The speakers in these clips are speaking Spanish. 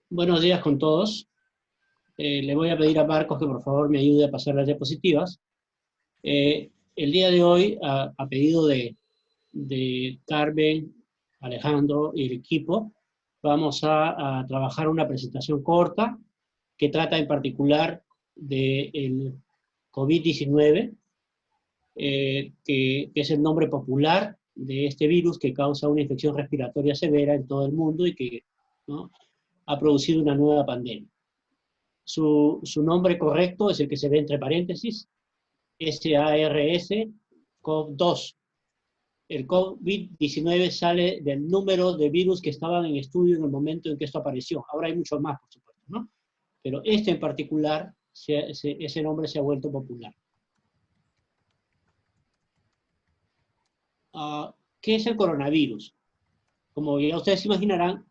Buenos días con todos. Le voy a pedir a Marcos que por favor me ayude a pasar las diapositivas. El día de hoy, a pedido de Carmen, Alejandro y el equipo, vamos a trabajar una presentación corta que trata en particular del COVID-19, que es el nombre popular de este virus que causa una infección respiratoria severa en todo el mundo y que, ¿no?, ha producido una nueva pandemia. Su nombre correcto es el que se ve entre paréntesis, SARS-CoV-2. El COVID-19 sale del número de virus que estaban en estudio en el momento en que esto apareció. Ahora hay muchos más, por supuesto, ¿no? Pero este en particular, ese nombre se ha vuelto popular. ¿Qué es el coronavirus? Como ya ustedes imaginarán,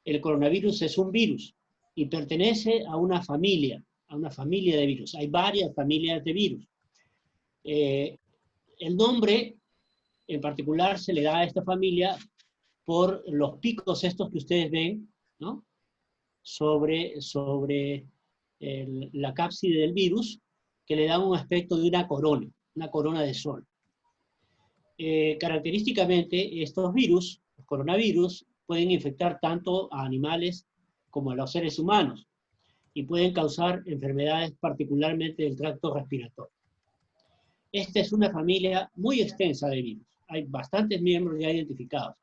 el coronavirus es un virus y pertenece a una familia de virus. Hay varias familias de virus. El nombre en particular se le da a esta familia por los picos estos que ustedes ven, ¿no?, sobre la cápside del virus, que le dan un aspecto de una corona de sol. Característicamente, estos virus, los coronavirus, pueden infectar tanto a animales como a los seres humanos y pueden causar enfermedades particularmente del tracto respiratorio. Esta es una familia muy extensa de virus. Hay bastantes miembros ya identificados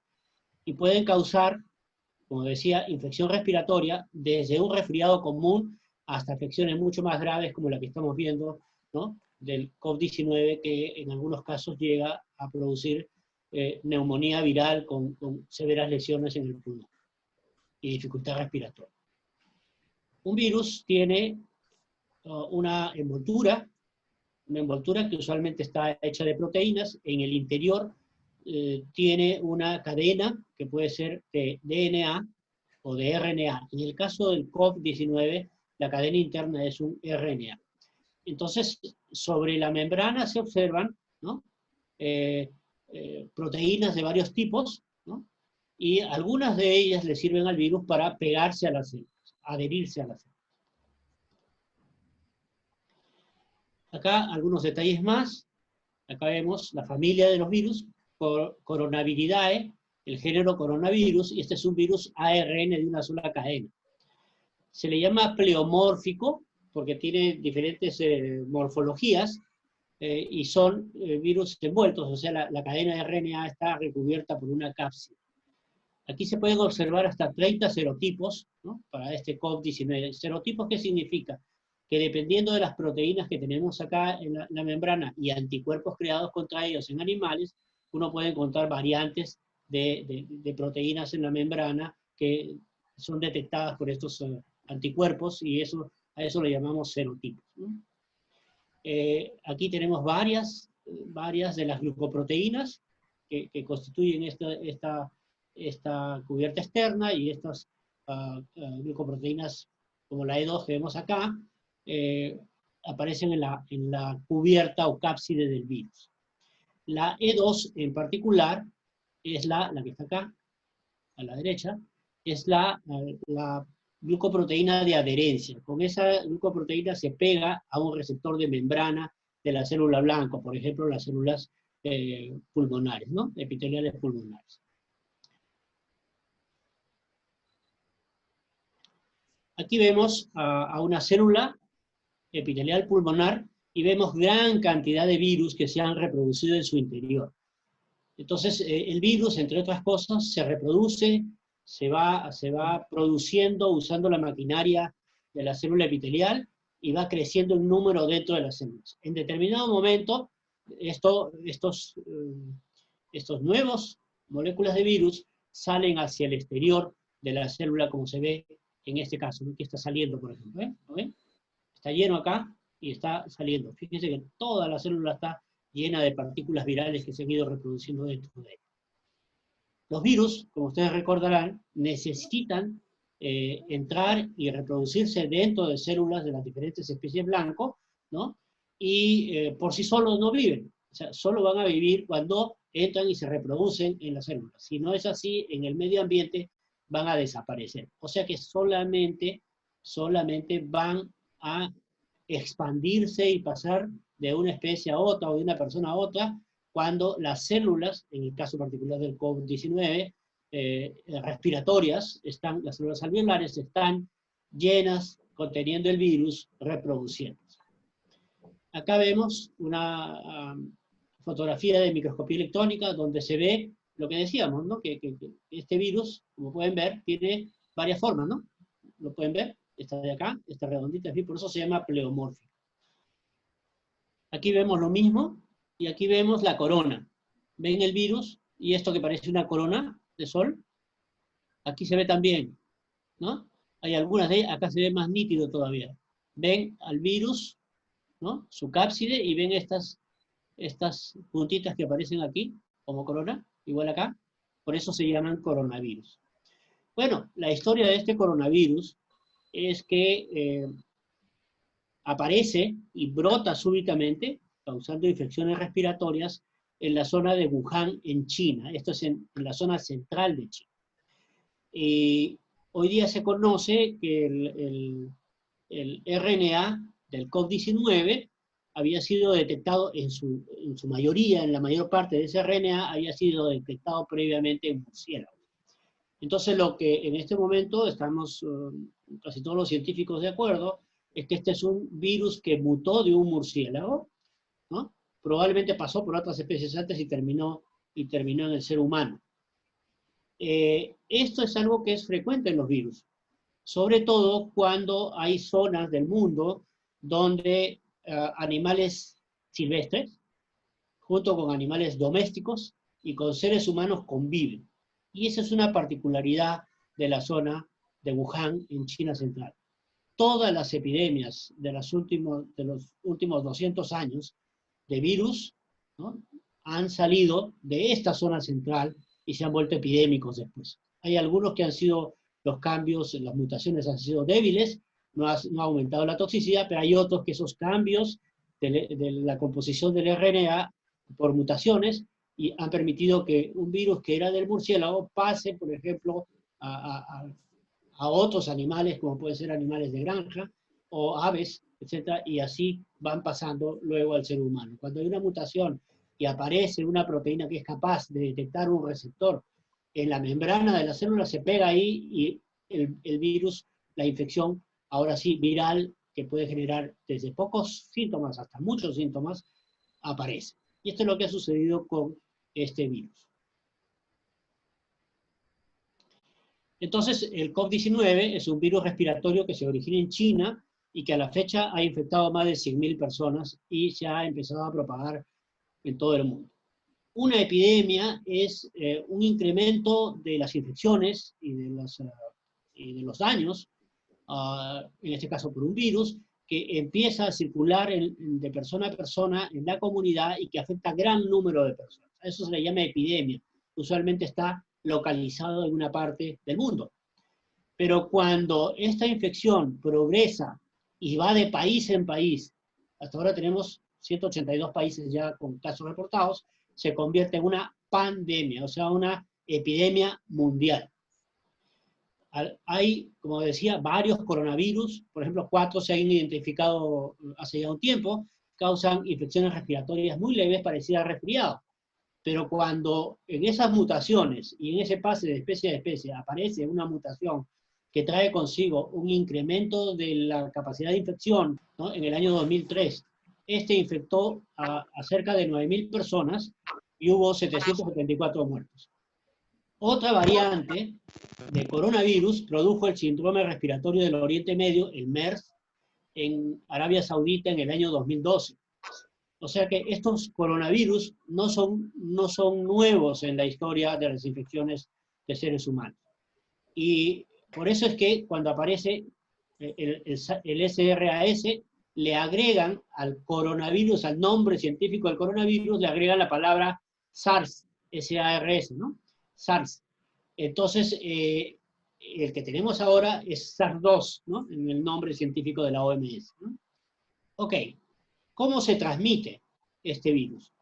y pueden causar, como decía, infección respiratoria desde un resfriado común hasta afecciones mucho más graves como la que estamos viendo, ¿no?, del COVID-19, que en algunos casos llega a producir neumonía viral con severas lesiones en el pulmón y dificultad respiratoria. Un virus tiene una envoltura que usualmente está hecha de proteínas. En el interior tiene una cadena que puede ser de DNA o de RNA. En el caso del COVID-19, la cadena interna es un RNA. Entonces, sobre la membrana se observan, ¿no?, proteínas de varios tipos, ¿no?, y algunas de ellas le sirven al virus para pegarse a las células, adherirse a las células. Acá algunos detalles más. Acá vemos la familia de los virus, Coronaviridae, el género coronavirus, y este es un virus ARN de una sola cadena. Se le llama pleomórfico porque tiene diferentes morfologías y son virus envueltos, o sea, la cadena de RNA está recubierta por una cápside. Aquí se pueden observar hasta 30 serotipos, ¿no?, para este COVID-19. ¿Serotipos qué significa? Que dependiendo de las proteínas que tenemos acá en la membrana y anticuerpos creados contra ellos en animales, uno puede encontrar variantes de proteínas en la membrana que son detectadas por estos anticuerpos, y a eso le llamamos serotipos, ¿no? Aquí tenemos varias de las glucoproteínas que constituyen esta cubierta externa, y estas glucoproteínas, como la E2 que vemos acá, aparecen en la cubierta o cápside del virus. La E2 en particular es la que está acá, a la derecha, es la glucoproteína de adherencia. Con esa glucoproteína se pega a un receptor de membrana de la célula blanca, por ejemplo, las células pulmonares, ¿no?, epiteliales pulmonares. Aquí vemos a una célula epitelial pulmonar y vemos gran cantidad de virus que se han reproducido en su interior. Entonces, el virus, entre otras cosas, se reproduce, se va produciendo usando la maquinaria de la célula epitelial y va creciendo en número dentro de las células. En determinado momento, estos nuevos moléculas de virus salen hacia el exterior de la célula, como se ve en este caso, ¿no?, que está saliendo, por ejemplo. ¿Lo ven? Está lleno acá y está saliendo. Fíjense que toda la célula está llena de partículas virales que se han ido reproduciendo dentro de ella. Los virus, como ustedes recordarán, necesitan entrar y reproducirse dentro de células de las diferentes especies blanco, ¿no?, y por sí solos no viven. O sea, solo van a vivir cuando entran y se reproducen en las células. Si no es así, en el medio ambiente van a desaparecer. O sea que solamente van a expandirse y pasar de una especie a otra o de una persona a otra cuando las células, en el caso particular del COVID-19, respiratorias, las células alveolares están llenas, conteniendo el virus, reproduciéndose. Acá vemos una fotografía de microscopía electrónica donde se ve lo que decíamos, ¿no? Que este virus, como pueden ver, tiene varias formas, ¿no? Lo pueden ver, esta de acá, esta redondita, por eso se llama pleomórfico. Aquí vemos lo mismo, y aquí vemos la corona. ¿Ven el virus? Y esto que parece una corona de sol, aquí se ve también, ¿no? Hay algunas de ellas, acá se ve más nítido todavía. Ven al virus, ¿no? Su cápside, y ven estas puntitas que aparecen aquí, como corona, igual acá. Por eso se llaman coronavirus. Bueno, la historia de este coronavirus es que aparece y brota súbitamente, causando infecciones respiratorias, en la zona de Wuhan, en China. Esto es en la zona central de China. Hoy día se conoce que el RNA del COVID-19 había sido detectado en su mayoría, en la mayor parte de ese RNA, había sido detectado previamente en murciélagos. Entonces lo que en este momento estamos casi todos los científicos de acuerdo es que este es un virus que mutó de un murciélago, ¿no? Probablemente pasó por otras especies antes y terminó en el ser humano. Esto es algo que es frecuente en los virus, sobre todo cuando hay zonas del mundo donde animales silvestres, junto con animales domésticos y con seres humanos conviven. Y esa es una particularidad de la zona de Wuhan, en China central. Todas las epidemias de los últimos 200 años de virus, ¿no?, han salido de esta zona central y se han vuelto epidémicos después. Hay algunos que han sido, los cambios, las mutaciones han sido débiles, no ha aumentado la toxicidad, pero hay otros que esos cambios de la composición del RNA por mutaciones y han permitido que un virus que era del murciélago pase, por ejemplo, a otros animales, como pueden ser animales de granja, o aves, etc., y así van pasando luego al ser humano. Cuando hay una mutación y aparece una proteína que es capaz de detectar un receptor en la membrana de la célula, se pega ahí y el virus, la infección, ahora sí, viral, que puede generar desde pocos síntomas hasta muchos síntomas, aparece. Y esto es lo que ha sucedido con este virus. Entonces, el COVID-19 es un virus respiratorio que se origina en China y que a la fecha ha infectado a más de 100.000 personas y se ha empezado a propagar en todo el mundo. Una epidemia es un incremento de las infecciones y de los daños, en este caso por un virus, que empieza a circular de persona a persona en la comunidad y que afecta a gran número de personas. A eso se le llama epidemia. Usualmente está localizado en una parte del mundo. Pero cuando esta infección progresa y va de país en país, hasta ahora tenemos 182 países ya con casos reportados, se convierte en una pandemia, o sea, una epidemia mundial. Hay, como decía, varios coronavirus, por ejemplo, 4 se han identificado hace ya un tiempo, causan infecciones respiratorias muy leves parecidas a resfriado. Pero cuando en esas mutaciones y en ese pase de especie a especie aparece una mutación que trae consigo un incremento de la capacidad de infección, ¿no?, en el año 2003, este infectó a cerca de 9.000 personas y hubo 774 muertos. Otra variante de coronavirus produjo el síndrome respiratorio del Oriente Medio, el MERS, en Arabia Saudita en el año 2012. O sea que estos coronavirus no son nuevos en la historia de las infecciones de seres humanos. Y por eso es que cuando aparece el SRAS, le agregan al coronavirus, al nombre científico del coronavirus, le agregan la palabra SARS, S-A-R-S, ¿no? SARS. Entonces, el que tenemos ahora es SARS-2, ¿no?, en el nombre científico de la OMS, ¿no? Ok. ¿Cómo se transmite este virus?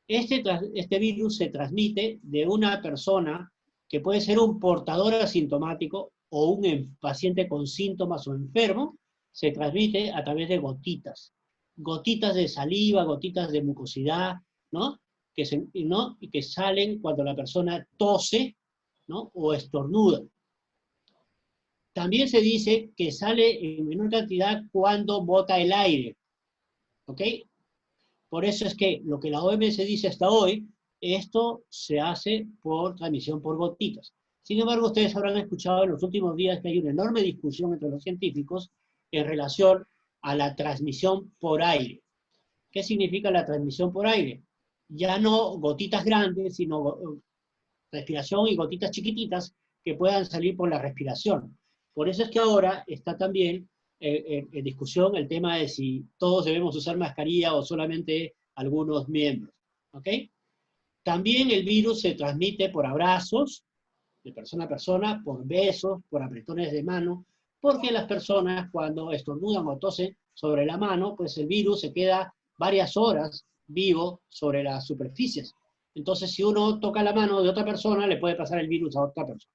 Este virus se transmite de una persona que puede ser un portador asintomático o un paciente con síntomas o enfermo, se transmite a través de gotitas. Gotitas de saliva, gotitas de mucosidad, ¿no? ¿no? Y que salen cuando la persona tose, ¿no? O estornuda. También se dice que sale en menor cantidad cuando bota el aire, ¿ok? Por eso es que lo que la OMS dice hasta hoy, esto se hace por transmisión por gotitas. Sin embargo, ustedes habrán escuchado en los últimos días que hay una enorme discusión entre los científicos en relación a la transmisión por aire. ¿Qué significa la transmisión por aire? Ya no gotitas grandes, sino respiración y gotitas chiquititas que puedan salir por la respiración. Por eso es que ahora está también en discusión el tema de si todos debemos usar mascarilla o solamente algunos miembros. ¿Ok? También el virus se transmite por abrazos, de persona a persona, por besos, por apretones de mano, porque las personas cuando estornudan o tosen sobre la mano, pues el virus se queda varias horas vivo sobre las superficies. Entonces, si uno toca la mano de otra persona, le puede pasar el virus a otra persona.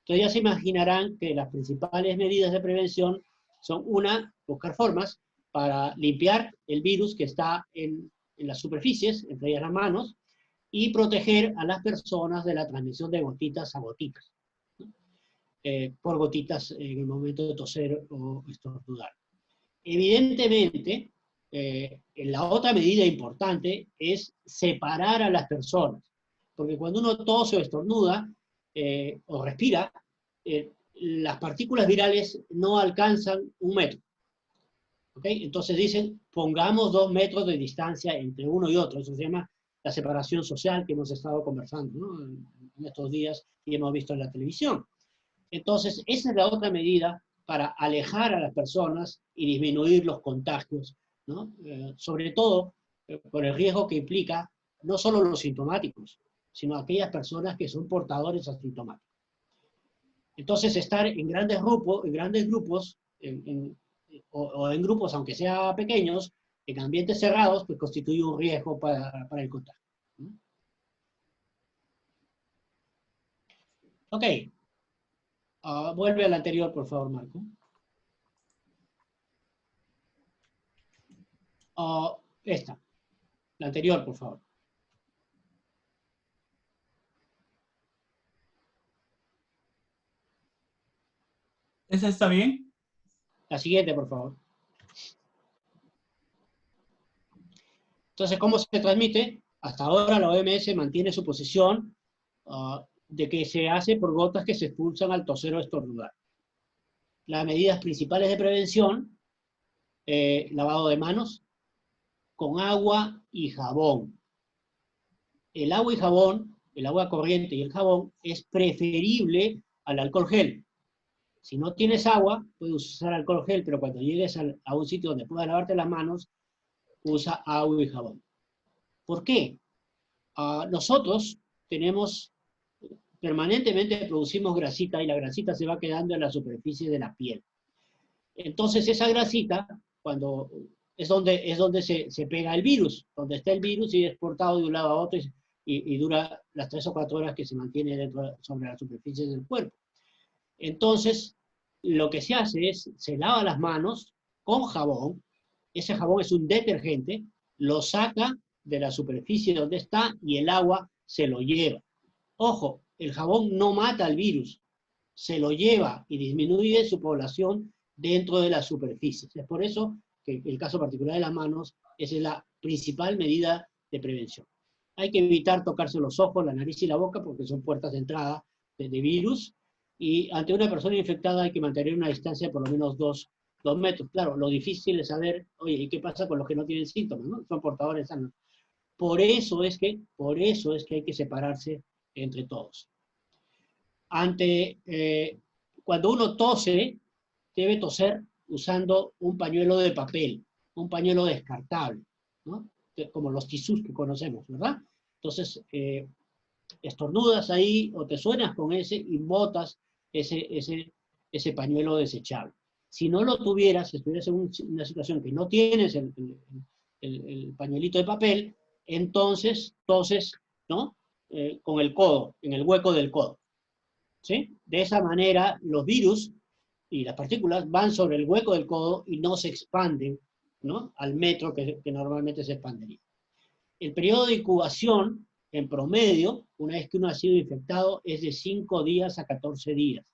Entonces ya se imaginarán que las principales medidas de prevención son, una, buscar formas para limpiar el virus que está en las superficies, entre ellas las manos, y proteger a las personas de la transmisión de gotitas a gotitas, ¿no? Por gotitas en el momento de toser o estornudar. Evidentemente, la otra medida importante es separar a las personas, porque cuando uno tose o estornuda o respira, las partículas virales no alcanzan 1 metro. ¿Okay? Entonces dicen, pongamos 2 metros de distancia entre uno y otro. Eso se llama la separación social que hemos estado conversando, ¿no? En estos días y hemos visto en la televisión. Entonces, esa es la otra medida para alejar a las personas y disminuir los contagios, ¿no? Sobre todo por el riesgo que implica no solo los sintomáticos, sino aquellas personas que son portadores asintomáticos. Entonces, estar en grandes grupos, o en grupos, aunque sea pequeños, en ambientes cerrados, pues constituye un riesgo para el contagio. Ok. Vuelve al anterior, por favor, Marco. Esta. La anterior, por favor. ¿Esa está bien? La siguiente, por favor. Entonces, ¿cómo se transmite? Hasta ahora la OMS mantiene su posición de que se hace por gotas que se expulsan al toser o estornudar. Las medidas principales de prevención, lavado de manos, con agua y jabón. El agua y jabón, el agua corriente y el jabón, es preferible al alcohol gel. Si no tienes agua, puedes usar alcohol gel, pero cuando llegues a un sitio donde puedas lavarte las manos, usa agua y jabón. ¿Por qué? Nosotros permanentemente producimos grasita y la grasita se va quedando en la superficie de la piel. Entonces esa grasita, cuando es donde se pega el virus, donde está el virus y es portado de un lado a otro y dura las 3 o 4 horas que se mantiene sobre la superficie del cuerpo. Entonces, lo que se hace es, se lava las manos con jabón, ese jabón es un detergente, lo saca de la superficie donde está y el agua se lo lleva. Ojo, el jabón no mata al virus, se lo lleva y disminuye su población dentro de las superficies. Es por eso que el caso particular de las manos es la principal medida de prevención. Hay que evitar tocarse los ojos, la nariz y la boca porque son puertas de entrada de virus, y ante una persona infectada hay que mantener una distancia de por lo menos 2 metros. Claro, lo difícil es saber, oye, ¿y qué pasa con los que no tienen síntomas, ¿no? Son portadores sanos. Por eso es que hay que separarse entre todos. Cuando uno tose, debe toser usando un pañuelo de papel, un pañuelo descartable, ¿no? Como los tisús que conocemos, ¿verdad? Entonces, estornudas ahí o te suenas con ese y botas ese pañuelo desechable. Si no lo tuvieras, si estuvieras en una situación que no tienes el pañuelito de papel, entonces toses, ¿no? Con el codo, en el hueco del codo. ¿sí? De esa manera, los virus y las partículas van sobre el hueco del codo y no se expanden, ¿no?, al metro que normalmente se expandería. El periodo de incubación, en promedio, una vez que uno ha sido infectado, es de 5 días a 14 días.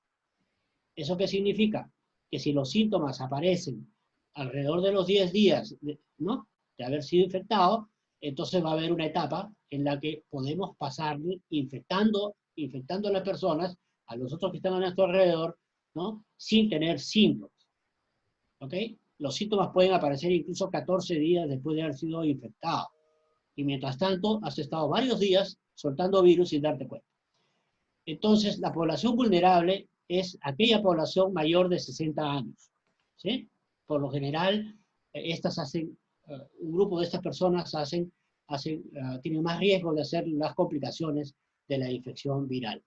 ¿Eso qué significa? Que si los síntomas aparecen alrededor de los 10 días, ¿no?, de haber sido infectado, entonces va a haber una etapa en la que podemos pasar infectando a las personas, a los otros que están a nuestro alrededor, ¿no?, sin tener síntomas. ¿Ok? Los síntomas pueden aparecer incluso 14 días después de haber sido infectado. Y mientras tanto, has estado varios días soltando virus sin darte cuenta. Entonces, la población vulnerable es aquella población mayor de 60 años. ¿Sí? Por lo general, un grupo de estas personas tienen más riesgo de hacer las complicaciones de la infección viral.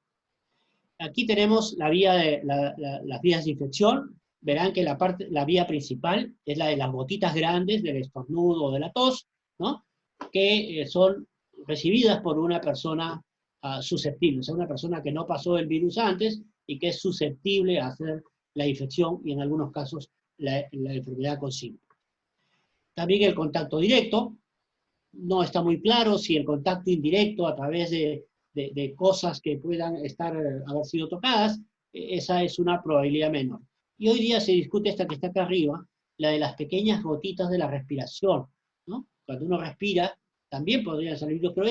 Aquí tenemos las vías de infección. Verán que la vía principal es la de las gotitas grandes del estornudo o de la tos, ¿no?, que son recibidas por una persona susceptible, o sea, una persona que no pasó el virus antes y que es susceptible a hacer la infección y en algunos casos la enfermedad con síntomas. También el contacto directo. No está muy claro si el contacto indirecto a través de cosas que puedan haber sido tocadas, esa es una probabilidad menor. Y hoy día se discute esta que está acá arriba, la de las pequeñas gotitas de la respiración, ¿no? Cuando uno respira, también podría salir virus, pero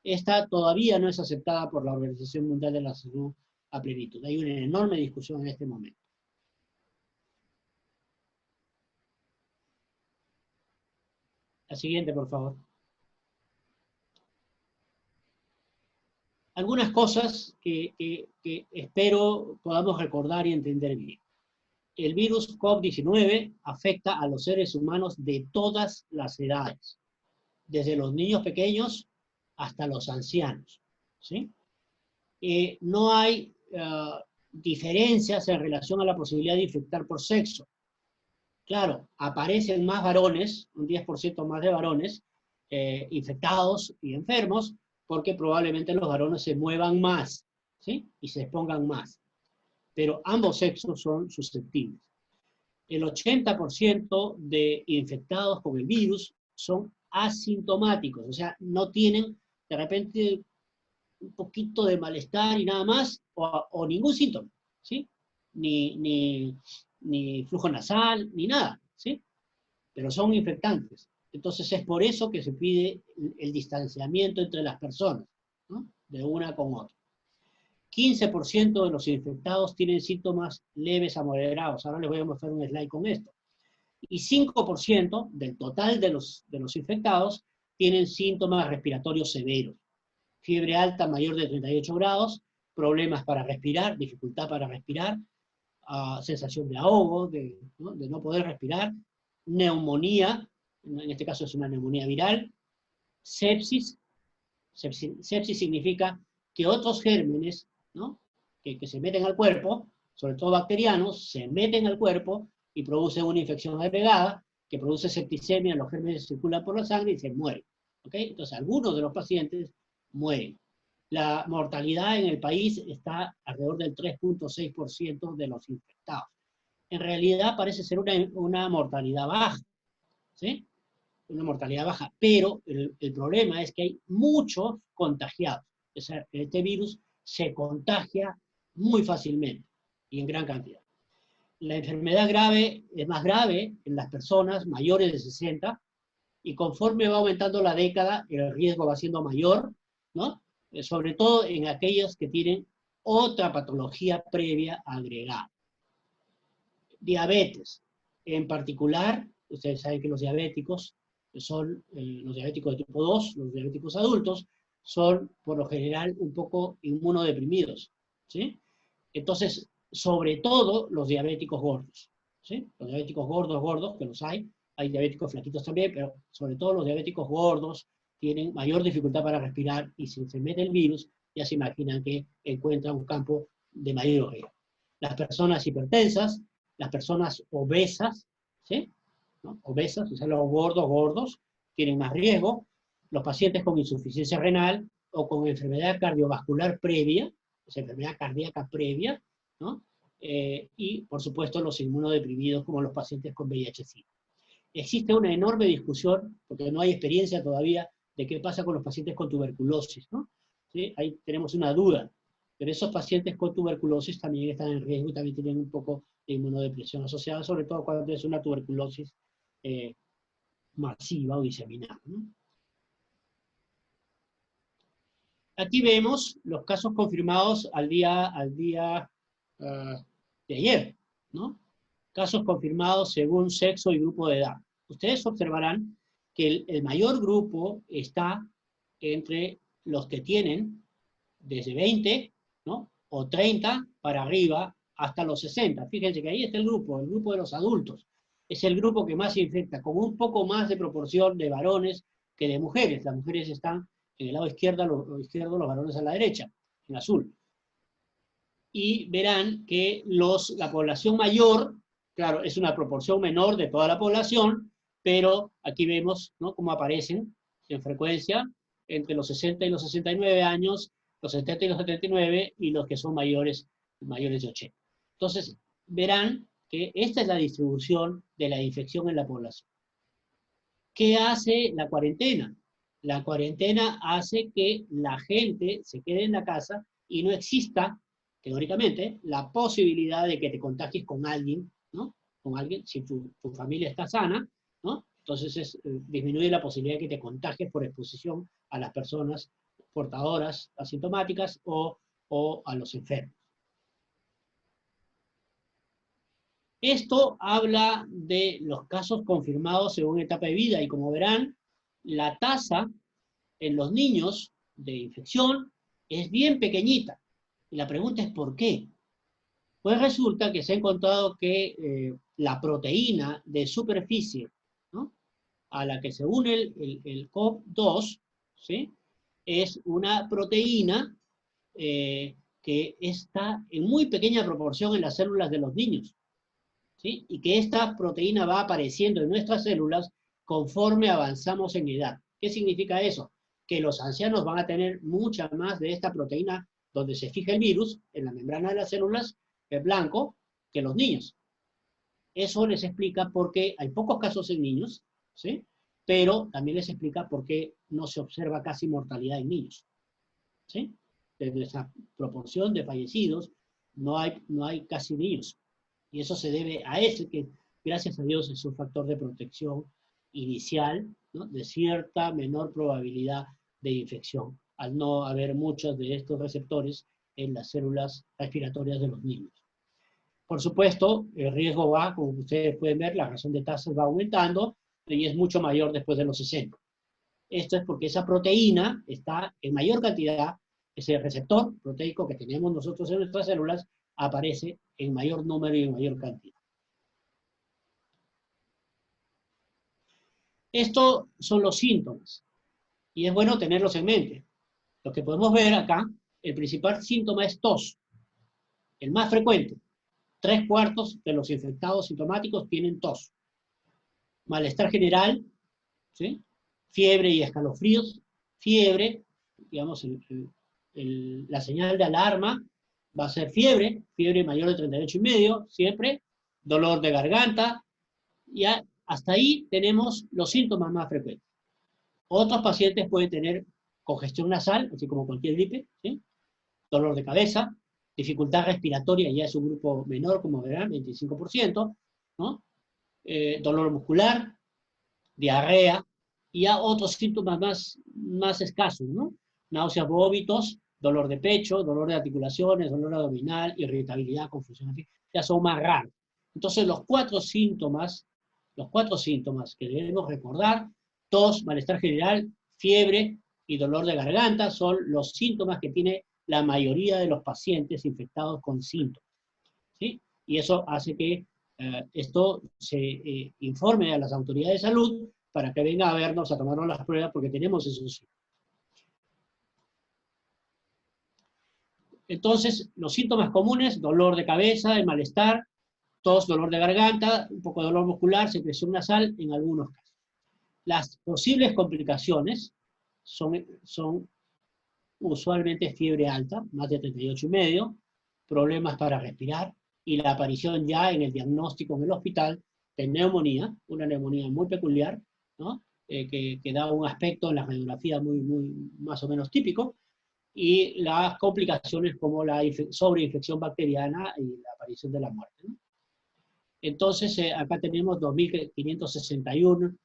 esta todavía no es aceptada por la Organización Mundial de la Salud a plenitud. Hay una enorme discusión en este momento. La siguiente, por favor. Algunas cosas que espero podamos recordar y entender bien. El virus COVID-19 afecta a los seres humanos de todas las edades, desde los niños pequeños hasta los ancianos, ¿sí? No hay diferencias en relación a la posibilidad de infectar por sexo. Claro, aparecen más varones, un 10% más de varones infectados y enfermos, porque probablemente los varones se muevan más, ¿sí?, y se expongan más. Pero ambos sexos son susceptibles. El 80% de infectados con el virus son asintomáticos, o sea, no tienen de repente un poquito de malestar y nada más, o ningún síntoma, ¿sí? Ni flujo nasal, ni nada, ¿sí? Pero son infectantes. Entonces es por eso que se pide el distanciamiento entre las personas, ¿no?, de una con otra. 15% de los infectados tienen síntomas leves a moderados. Ahora les voy a mostrar un slide con esto. Y 5% del total de los infectados tienen síntomas respiratorios severos. Fiebre alta mayor de 38 grados, problemas para respirar, dificultad para respirar, sensación de ahogo, de no poder respirar, neumonía, en este caso es una neumonía viral, sepsis. Sepsis significa que otros gérmenes, ¿no?, que se meten al cuerpo, sobre todo bacterianos, se meten al cuerpo y producen una infección agregada que produce septicemia, los gérmenes circulan por la sangre y se mueren. ¿Okay? Entonces, algunos de los pacientes mueren. La mortalidad en el país está alrededor del 3.6% de los infectados. En realidad parece ser una mortalidad baja, ¿sí? Una mortalidad baja, pero el problema es que hay muchos contagiados. O sea, este virus se contagia muy fácilmente y en gran cantidad. La enfermedad grave es más grave en las personas mayores de 60 y conforme va aumentando la década, el riesgo va siendo mayor, ¿no? Sobre todo en aquellos que tienen otra patología previa agregada. Diabetes. En particular, ustedes saben que los diabéticos son los diabéticos de tipo 2, los diabéticos adultos, son por lo general un poco inmunodeprimidos, ¿sí? Entonces, sobre todo los diabéticos gordos, ¿sí? Los diabéticos gordos, que los hay diabéticos flaquitos también, pero sobre todo los diabéticos gordos tienen mayor dificultad para respirar y si se mete el virus, ya se imaginan que encuentran un campo de mayor riesgo. Las personas hipertensas, las personas obesas, ¿sí?, ¿no?, obesas, o sea, los gordos, tienen más riesgo. Los pacientes con insuficiencia renal o con enfermedad cardiovascular previa, esa enfermedad cardíaca previa, ¿no? Y, por supuesto, los inmunodeprimidos como los pacientes con VIH-Sida. Existe una enorme discusión, porque no hay experiencia todavía, de qué pasa con los pacientes con tuberculosis, ¿no? ¿Sí? Ahí tenemos una duda, pero esos pacientes con tuberculosis también están en riesgo y también tienen un poco de inmunodepresión asociada, sobre todo cuando es una tuberculosis masiva o diseminada, ¿no? Aquí vemos los casos confirmados al día de ayer, ¿no? Casos confirmados según sexo y grupo de edad. Ustedes observarán que el mayor grupo está entre los que tienen desde 20, ¿no? O 30 para arriba hasta los 60. Fíjense que ahí está el grupo de los adultos. Es el grupo que más se infecta, con un poco más de proporción de varones que de mujeres. Las mujeres están en el lado izquierdo, los varones a la derecha, en azul. Y verán que la población mayor, claro, es una proporción menor de toda la población, pero aquí vemos, ¿no?, cómo aparecen en frecuencia entre los 60 y los 69 años, los 70 y los 79, y los que son mayores de 80. Entonces, verán que esta es la distribución de la infección en la población. ¿Qué hace la cuarentena? La cuarentena hace que la gente se quede en la casa y no exista, teóricamente, la posibilidad de que te contagies con alguien, ¿no? Con alguien, si tu familia está sana, ¿no? Entonces disminuye la posibilidad de que te contagies por exposición a las personas portadoras asintomáticas o a los enfermos. Esto habla de los casos confirmados según etapa de vida, y como verán, la tasa en los niños de infección es bien pequeñita. Y la pregunta es ¿por qué? Pues resulta que se ha encontrado que la proteína de superficie, ¿no?, a la que se une el COV2, ¿sí?, es una proteína que está en muy pequeña proporción en las células de los niños, ¿sí?, y que esta proteína va apareciendo en nuestras células conforme avanzamos en edad. ¿Qué significa eso? Que los ancianos van a tener mucha más de esta proteína donde se fija el virus, en la membrana de las células, el blanco, que los niños. Eso les explica por qué hay pocos casos en niños, ¿sí?, pero también les explica por qué no se observa casi mortalidad en niños, ¿sí? Desde esa proporción de fallecidos, no hay casi niños. Y eso se debe a ese que, gracias a Dios, es un factor de protección inicial, ¿no?, de cierta menor probabilidad de infección, al no haber muchos de estos receptores en las células respiratorias de los niños. Por supuesto, el riesgo va, como ustedes pueden ver, la razón de tasas va aumentando y es mucho mayor después de los 60. Esto es porque esa proteína está en mayor cantidad, ese receptor proteico que tenemos nosotros en nuestras células aparece en mayor número y en mayor cantidad. Estos son los síntomas, y es bueno tenerlos en mente. Lo que podemos ver acá, el principal síntoma es tos, el más frecuente. 3/4 de los infectados sintomáticos tienen tos. Malestar general, ¿sí?, fiebre y escalofríos. Fiebre, digamos, la señal de alarma va a ser fiebre mayor de 38,5, siempre, dolor de garganta, ya hasta ahí tenemos los síntomas más frecuentes. Otros pacientes pueden tener congestión nasal, así como cualquier gripe, ¿sí?, dolor de cabeza, dificultad respiratoria, ya es un grupo menor, como verán, 25%, ¿no?, dolor muscular, diarrea, y ya otros síntomas más escasos, ¿no?, náuseas, vómitos, dolor de pecho, dolor de articulaciones, dolor abdominal, irritabilidad, confusión, ya son más raros. Entonces los cuatro síntomas que debemos recordar, tos, malestar general, fiebre y dolor de garganta, son los síntomas que tiene la mayoría de los pacientes infectados con síntomas, ¿sí? Y eso hace que esto se informe a las autoridades de salud para que vengan a vernos, a tomarnos las pruebas, porque tenemos esos síntomas. Entonces, los síntomas comunes: dolor de cabeza, el malestar, tos, dolor de garganta, un poco de dolor muscular, secreción nasal en algunos casos. Las posibles complicaciones son usualmente fiebre alta, más de 38,5, problemas para respirar, y la aparición ya en el diagnóstico en el hospital de neumonía, una neumonía muy peculiar, ¿no? Que da un aspecto en la radiografía muy más o menos típico, y las complicaciones como la sobreinfección bacteriana y la aparición de la muerte, ¿no? Entonces, acá tenemos 2.561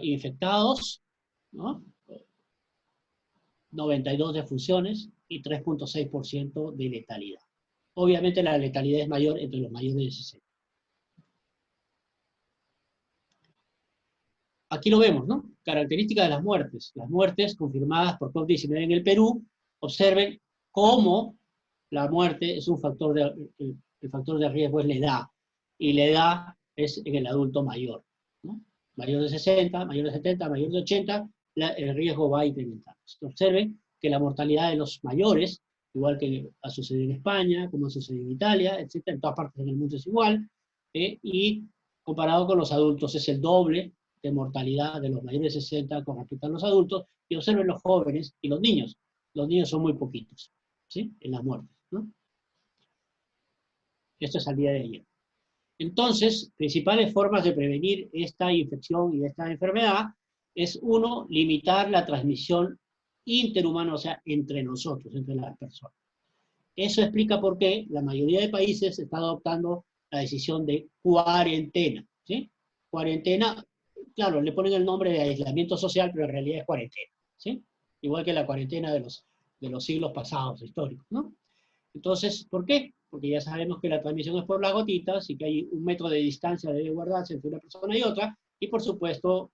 infectados, ¿no? 92 defunciones y 3,6% de letalidad. Obviamente la letalidad es mayor entre los mayores de 60. Aquí lo vemos, ¿no? Características de las muertes. Las muertes confirmadas por COVID-19 en el Perú. Observen cómo la muerte es un factor el factor de riesgo es la edad. Y la edad es en el adulto mayor, ¿no? Mayor de 60, mayor de 70, mayor de 80, el riesgo va a incrementar. Observen que la mortalidad de los mayores, igual que ha sucedido en España, como ha sucedido en Italia, etc., en todas partes del mundo es igual, y comparado con los adultos es el doble de mortalidad de los mayores de 60 con respecto a los adultos, y observen los jóvenes y los niños. Los niños son muy poquitos, ¿sí? En las muertes, ¿no? Esto es al día de ayer. Entonces, principales formas de prevenir esta infección y esta enfermedad es, uno, limitar la transmisión interhumana, o sea, entre nosotros, entre las personas. Eso explica por qué la mayoría de países está adoptando la decisión de cuarentena, ¿sí? Cuarentena, claro, le ponen el nombre de aislamiento social, pero en realidad es cuarentena, ¿sí? Igual que la cuarentena de los siglos pasados, históricos, ¿no? Entonces, ¿por qué? Porque ya sabemos que la transmisión es por las gotitas y que hay 1 metro de distancia debe guardarse entre una persona y otra, y por supuesto,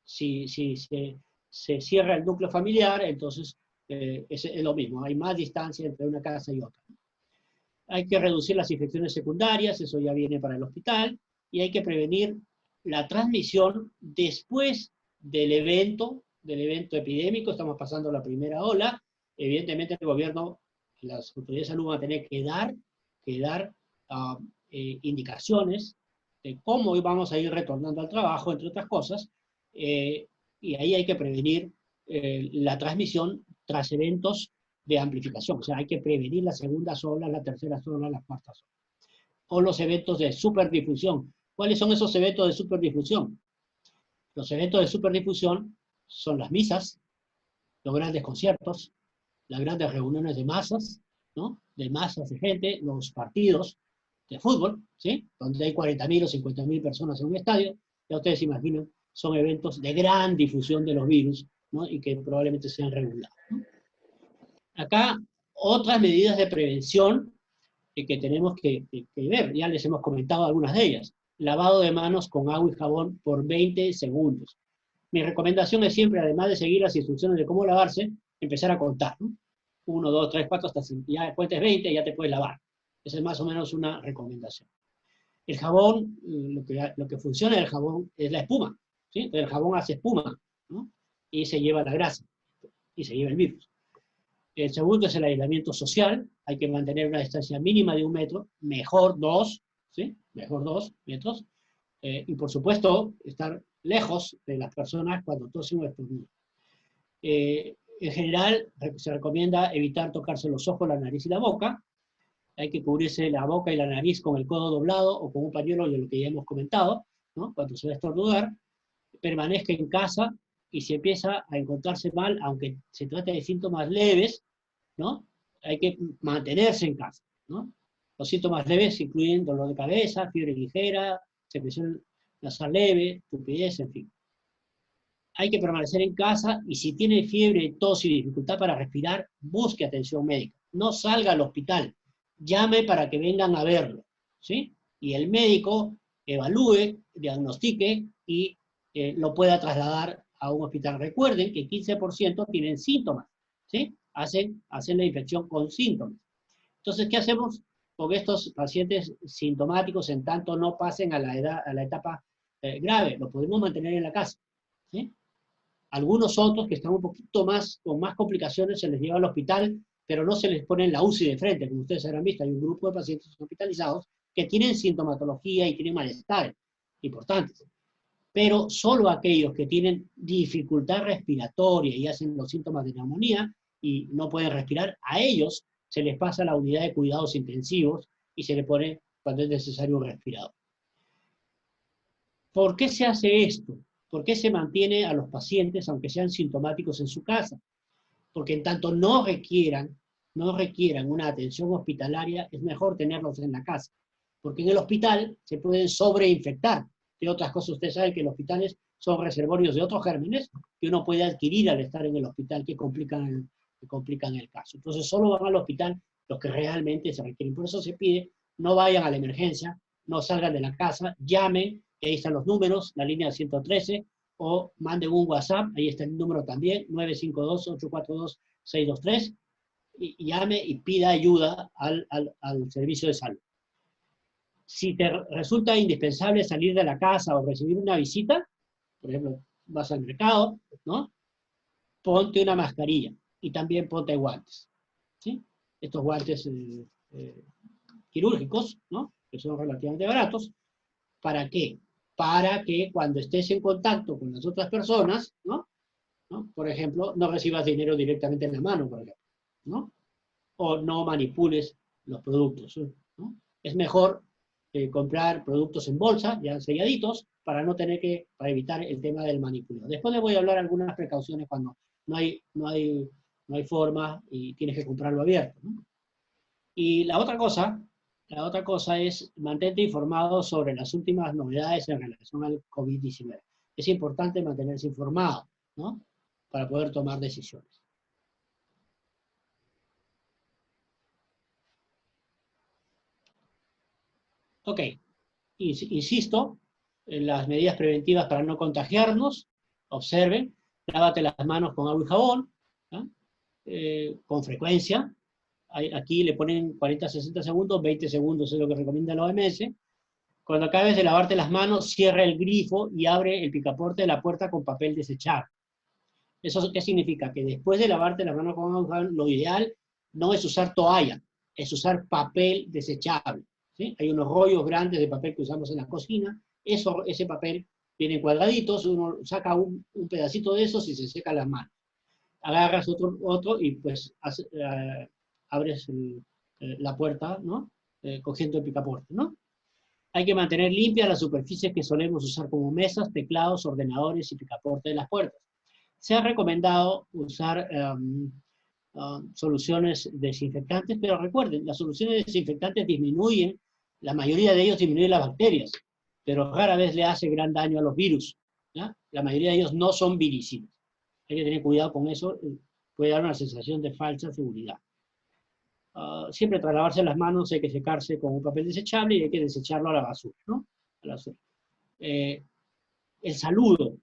si se cierra el núcleo familiar, entonces es lo mismo, hay más distancia entre una casa y otra. Hay que reducir las infecciones secundarias, eso ya viene para el hospital, y hay que prevenir la transmisión después del evento epidémico. Estamos pasando la primera ola, evidentemente el gobierno, las autoridades de salud van a tener que dar indicaciones de cómo vamos a ir retornando al trabajo, entre otras cosas, y ahí hay que prevenir la transmisión tras eventos de amplificación. O sea, hay que prevenir las segundas olas, las terceras olas, las cuartas olas. O los eventos de superdifusión. ¿Cuáles son esos eventos de superdifusión? Los eventos de superdifusión son las misas, los grandes conciertos, las grandes reuniones de masas, ¿no? De masas de gente, los partidos de fútbol, ¿sí? Donde hay 40.000 o 50.000 personas en un estadio. Ya ustedes se imaginan, son eventos de gran difusión de los virus, ¿no? Y que probablemente sean regulados, ¿no? Acá, otras medidas de prevención que tenemos que ver, ya les hemos comentado algunas de ellas. Lavado de manos con agua y jabón por 20 segundos. Mi recomendación es siempre, además de seguir las instrucciones de cómo lavarse, empezar a contar, ¿no? 1, 2, 3, 4, hasta 5. Ya cuentes 20 y ya te puedes lavar. Esa es más o menos una recomendación. El jabón, lo que funciona del jabón es la espuma, ¿sí? Entonces el jabón hace espuma, ¿no? Y se lleva la grasa, y se lleva el virus. El segundo es el aislamiento social. Hay que mantener una distancia mínima de 1 metro, mejor 2, ¿sí? Mejor 2 metros. Y por supuesto, estar lejos de las personas cuando tosen o estornudan. En general, se recomienda evitar tocarse los ojos, la nariz y la boca. Hay que cubrirse la boca y la nariz con el codo doblado o con un pañuelo, de lo que ya hemos comentado, ¿no? Cuando se va a estornudar. Permanezca en casa, y si empieza a encontrarse mal, aunque se trate de síntomas leves, ¿no? Hay que mantenerse en casa, ¿no? Los síntomas leves incluyen dolor de cabeza, fiebre ligera, secreción nasal leve, tupidez, en fin. Hay que permanecer en casa, y si tiene fiebre, tos y dificultad para respirar, busque atención médica. No salga al hospital, llame para que vengan a verlo, ¿sí? Y el médico evalúe, diagnostique y lo pueda trasladar a un hospital. Recuerden que 15% tienen síntomas, ¿sí? Hacen la infección con síntomas. Entonces, ¿qué hacemos con estos pacientes sintomáticos en tanto no pasen a la etapa grave? Los podemos mantener en la casa, ¿sí? Algunos otros que están un poquito más, con más complicaciones, se les lleva al hospital, pero no se les pone en la UCI de frente. Como ustedes habrán visto, hay un grupo de pacientes hospitalizados que tienen sintomatología y tienen malestar importantes. Pero solo aquellos que tienen dificultad respiratoria y hacen los síntomas de neumonía, y no pueden respirar, a ellos se les pasa a la unidad de cuidados intensivos y se les pone cuando es necesario un respirador. ¿Por qué se hace esto? ¿Por qué se mantiene a los pacientes, aunque sean sintomáticos, en su casa? Porque en tanto no requieran una atención hospitalaria, es mejor tenerlos en la casa. Porque en el hospital se pueden sobreinfectar. De otras cosas, ustedes saben que los hospitales son reservorios de otros gérmenes que uno puede adquirir al estar en el hospital que complican el caso. Entonces solo van al hospital los que realmente se requieren. Por eso se pide, no vayan a la emergencia, no salgan de la casa, llamen, ahí están los números, la línea 113, o manden un WhatsApp, ahí está el número también, 952-842-623, y llame y pida ayuda al servicio de salud. Si te resulta indispensable salir de la casa o recibir una visita, por ejemplo, vas al mercado, ¿no? Ponte una mascarilla y también ponte guantes, ¿sí? Estos guantes quirúrgicos, ¿no? Que son relativamente baratos. ¿Para qué? Para que cuando estés en contacto con las otras personas, ¿no? Por ejemplo, no recibas dinero directamente en la mano, por ejemplo, ¿no? O no manipules los productos, ¿no? Es mejor comprar productos en bolsa, ya selladitos, para evitar el tema del manipulado. Después les voy a hablar algunas precauciones cuando no hay forma y tienes que comprarlo abierto, ¿no? Y la otra cosa es mantente informado sobre las últimas novedades en relación al COVID-19. Es importante mantenerse informado, ¿no? Para poder tomar decisiones. Ok, insisto, en las medidas preventivas para no contagiarnos, observen, lávate las manos con agua y jabón, ¿no? Con frecuencia. Aquí le ponen 40-60 segundos, 20 segundos es lo que recomienda la OMS. Cuando acabes de lavarte las manos, cierra el grifo y abre el picaporte de la puerta con papel desechable. ¿Eso qué significa? Que después de lavarte las manos con agua, lo ideal no es usar toalla, es usar papel desechable, ¿sí? Hay unos rollos grandes de papel que usamos en la cocina, ese papel viene en cuadraditos, uno saca un pedacito de esos y se seca las manos. Agarras otro y pues abres la puerta, ¿no? Cogiendo el picaporte, ¿no? Hay que mantener limpias las superficies que solemos usar como mesas, teclados, ordenadores y picaporte de las puertas. Se ha recomendado usar soluciones desinfectantes, pero recuerden, las soluciones desinfectantes la mayoría de ellos disminuyen las bacterias, pero rara vez le hace gran daño a los virus, ¿ya? La mayoría de ellos no son viricidas. Hay que tener cuidado con eso, puede dar una sensación de falsa seguridad. Siempre tras lavarse las manos hay que secarse con un papel desechable y hay que desecharlo a la basura, ¿no? A la basura. El saludo.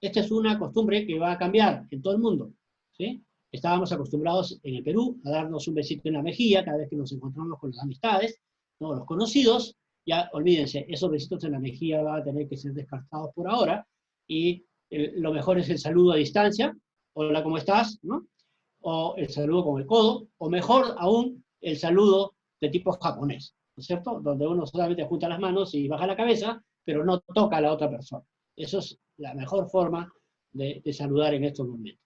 Esta es una costumbre que va a cambiar en todo el mundo, ¿sí? Estábamos acostumbrados en el Perú a darnos un besito en la mejilla cada vez que nos encontramos con las amistades, ¿no? Los conocidos. Ya olvídense, esos besitos en la mejilla van a tener que ser descartados por ahora, y lo mejor es el saludo a distancia, hola, ¿cómo estás?, ¿no? O el saludo con el codo, o mejor aún, el saludo de tipo japonés, ¿no es cierto? Donde uno solamente junta las manos y baja la cabeza, pero no toca a la otra persona. Eso es la mejor forma de saludar en estos momentos.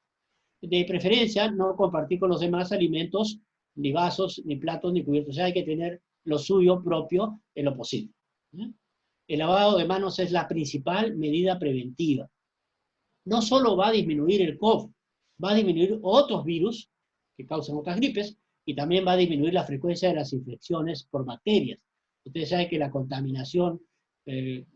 De preferencia, no compartir con los demás alimentos, ni vasos, ni platos, ni cubiertos. O sea, hay que tener lo suyo propio en lo posible. El lavado de manos es la principal medida preventiva. No solo va a disminuir el COVID, va a disminuir otros virus que causan otras gripes, y también va a disminuir la frecuencia de las infecciones por bacterias. Ustedes saben que la contaminación de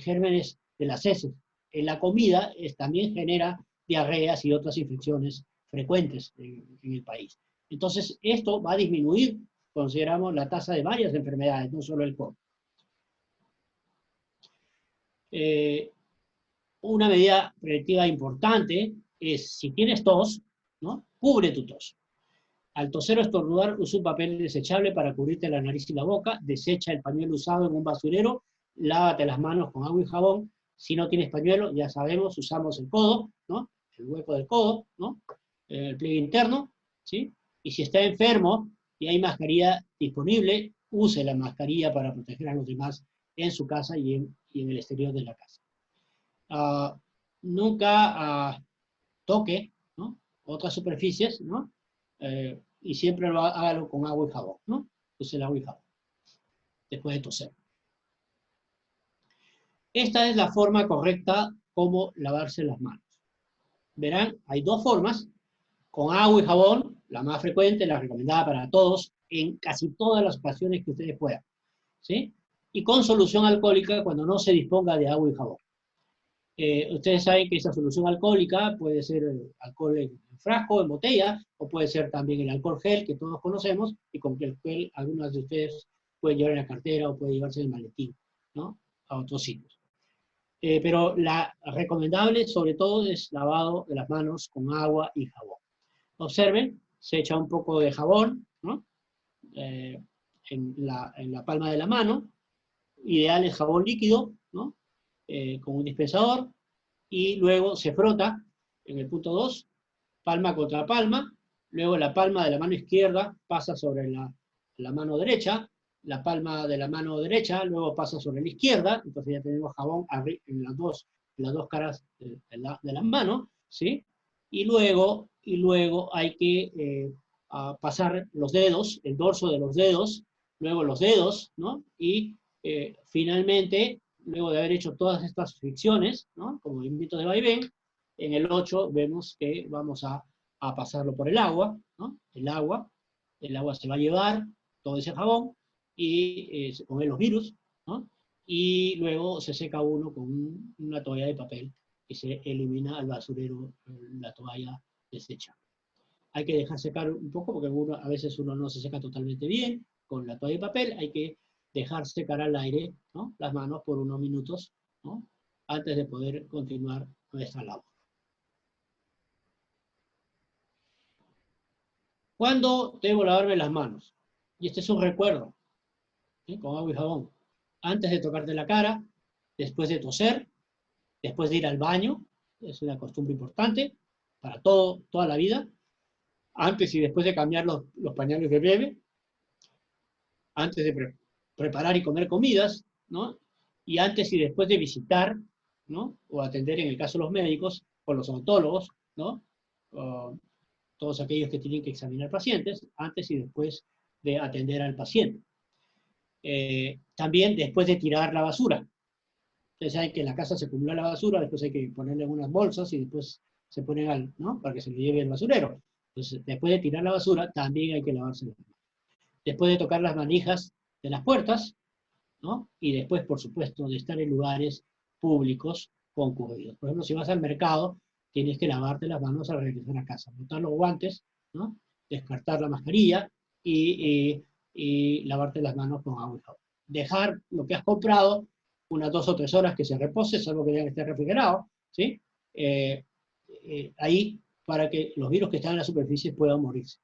gérmenes de las heces en la comida también genera diarreas y otras infecciones frecuentes en el país. Entonces, esto va a disminuir, consideramos, la tasa de varias enfermedades, no solo el COVID. Una medida preventiva importante es, si tienes tos, ¿no? Cubre tu tos. Al toser o estornudar, usa un papel desechable para cubrirte la nariz y la boca, desecha el pañuelo usado en un basurero, lávate las manos con agua y jabón. Si no tienes pañuelo, ya sabemos, usamos el codo, ¿no? El hueco del codo, ¿no? El pliegue interno, ¿sí? Y si está enfermo y hay mascarilla disponible, use la mascarilla para proteger a los demás en su casa y en el exterior de la casa. Nunca toque, ¿no? otras superficies, ¿no? Y siempre hágalo con agua y jabón, ¿no? Use el agua y jabón, después de toser. Esta es la forma correcta como lavarse las manos. Verán, hay dos formas, con agua y jabón, la más frecuente, la recomendada para todos, en casi todas las ocasiones que ustedes puedan, ¿sí? Y con solución alcohólica cuando no se disponga de agua y jabón. Ustedes saben que esa solución alcohólica puede ser alcohol en frasco, en botella, o puede ser también el alcohol gel que todos conocemos, y con el gel algunos de ustedes pueden llevar en la cartera o pueden llevarse en el maletín, ¿no? A otros sitios. Pero la recomendable sobre todo es lavado de las manos con agua y jabón. Observen, se echa un poco de jabón, ¿no? En la palma de la mano, ideal es jabón líquido, ¿no? Con un dispensador, y luego se frota en el punto 2, palma contra palma, luego la palma de la mano izquierda pasa sobre la mano derecha, la palma de la mano derecha luego pasa sobre la izquierda, entonces ya tenemos jabón en las dos caras de la mano, ¿sí? Y luego hay que pasar los dedos, el dorso de los dedos, luego los dedos, ¿no? Y finalmente, luego de haber hecho todas estas fricciones, ¿no? Como movimientos de vaivén, en el 8 vemos que vamos a pasarlo por el agua, ¿no? El agua se va a llevar todo ese jabón y se comen los virus, ¿no? Y luego se seca uno con una toalla de papel y se elimina al basurero la toalla deshecha. Hay que dejar secar un poco porque a veces uno no se seca totalmente bien con la toalla de papel, hay que dejar secar al aire, ¿no? Las manos por unos minutos, ¿no? Antes de poder continuar nuestra labor. ¿Cuándo debo lavarme las manos? Y este es un recuerdo, ¿sí? Con agua y jabón. Antes de tocarte la cara, después de toser, después de ir al baño, es una costumbre importante para toda la vida, antes y después de cambiar los pañales de bebé, antes de preparar y comer comidas, ¿no? Y antes y después de visitar, ¿no? O atender, en el caso de los médicos, o los odontólogos, ¿no? Todos aquellos que tienen que examinar pacientes, antes y después de atender al paciente. También después de tirar la basura. Ustedes saben que en la casa se acumula la basura, después hay que ponerle en unas bolsas y después se ponen ¿no? Para que se le lleve el basurero. Entonces, después de tirar la basura, también hay que lavarse las manos. Después de tocar las manijas de las puertas, ¿no? Y después, por supuesto, de estar en lugares públicos concurridos. Por ejemplo, si vas al mercado, tienes que lavarte las manos al regresar a casa, botar los guantes, ¿no? Descartar la mascarilla y lavarte las manos con agua y jabón. Dejar lo que has comprado unas 2 o 3 horas que se repose, salvo que ya esté refrigerado, ¿sí? Ahí, para que los virus que están en la superficie puedan morirse.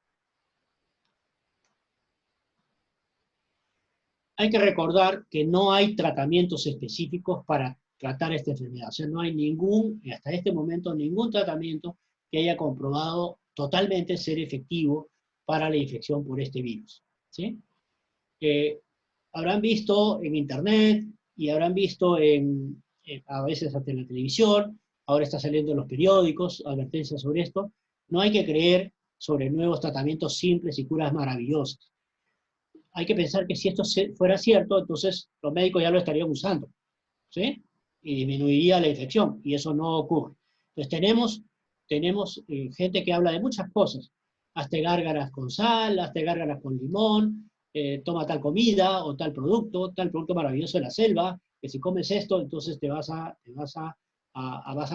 Hay que recordar que no hay tratamientos específicos para tratar esta enfermedad. O sea, no hay hasta este momento, ningún tratamiento que haya comprobado totalmente ser efectivo para la infección por este virus, ¿sí? Habrán visto en internet y habrán visto a veces hasta en la televisión, ahora está saliendo en los periódicos, advertencias sobre esto. No hay que creer sobre nuevos tratamientos simples y curas maravillosas. Hay que pensar que si esto fuera cierto, entonces los médicos ya lo estarían usando, ¿sí? Y disminuiría la infección, y eso no ocurre. Entonces tenemos gente que habla de muchas cosas, hazte gárgaras con sal, hazte gárgaras con limón, toma tal comida o tal producto maravilloso de la selva, que si comes esto, entonces vas a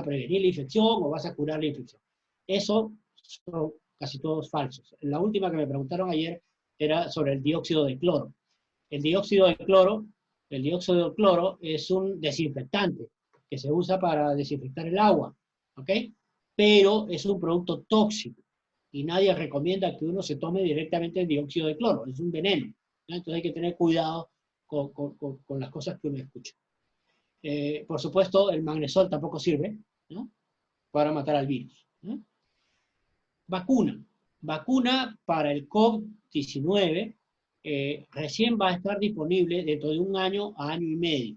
prevenir la infección o vas a curar la infección. Eso son casi todos falsos. La última que me preguntaron ayer era sobre el dióxido de cloro. El dióxido de cloro es un desinfectante que se usa para desinfectar el agua, ¿ok? Pero es un producto tóxico y nadie recomienda que uno se tome directamente el dióxido de cloro, es un veneno, ¿no? Entonces hay que tener cuidado con las cosas que uno escucha. Por supuesto, el magnesol tampoco sirve, ¿no? Para matar al virus, ¿no? Vacuna para el COVID-19 recién va a estar disponible dentro de 1 año a año y medio.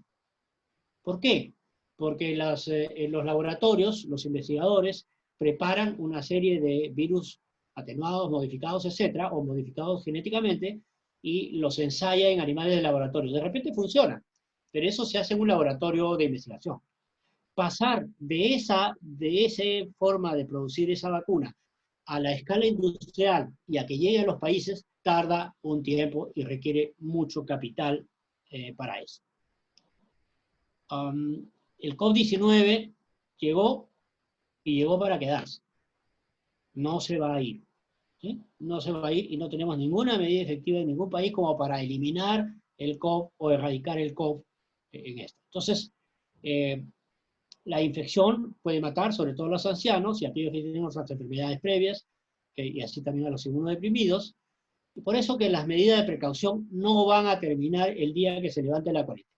¿Por qué? Porque en los laboratorios, los investigadores preparan una serie de virus atenuados, modificados, etcétera, o modificados genéticamente, y los ensaya en animales de laboratorio. De repente funciona, pero eso se hace en un laboratorio de investigación. Pasar de esa forma de producir esa vacuna a la escala industrial y a que llegue a los países, tarda un tiempo y requiere mucho capital para eso. El COVID-19 llegó y llegó para quedarse. No se va a ir. ¿Sí? No se va a ir y no tenemos ninguna medida efectiva en ningún país como para eliminar el COVID o erradicar el COVID en esto. Entonces, la infección puede matar sobre todo a los ancianos y a aquellos que tienen otras enfermedades previas, y así también a los inmunodeprimidos. Y por eso que las medidas de precaución no van a terminar el día que se levante la cuarentena.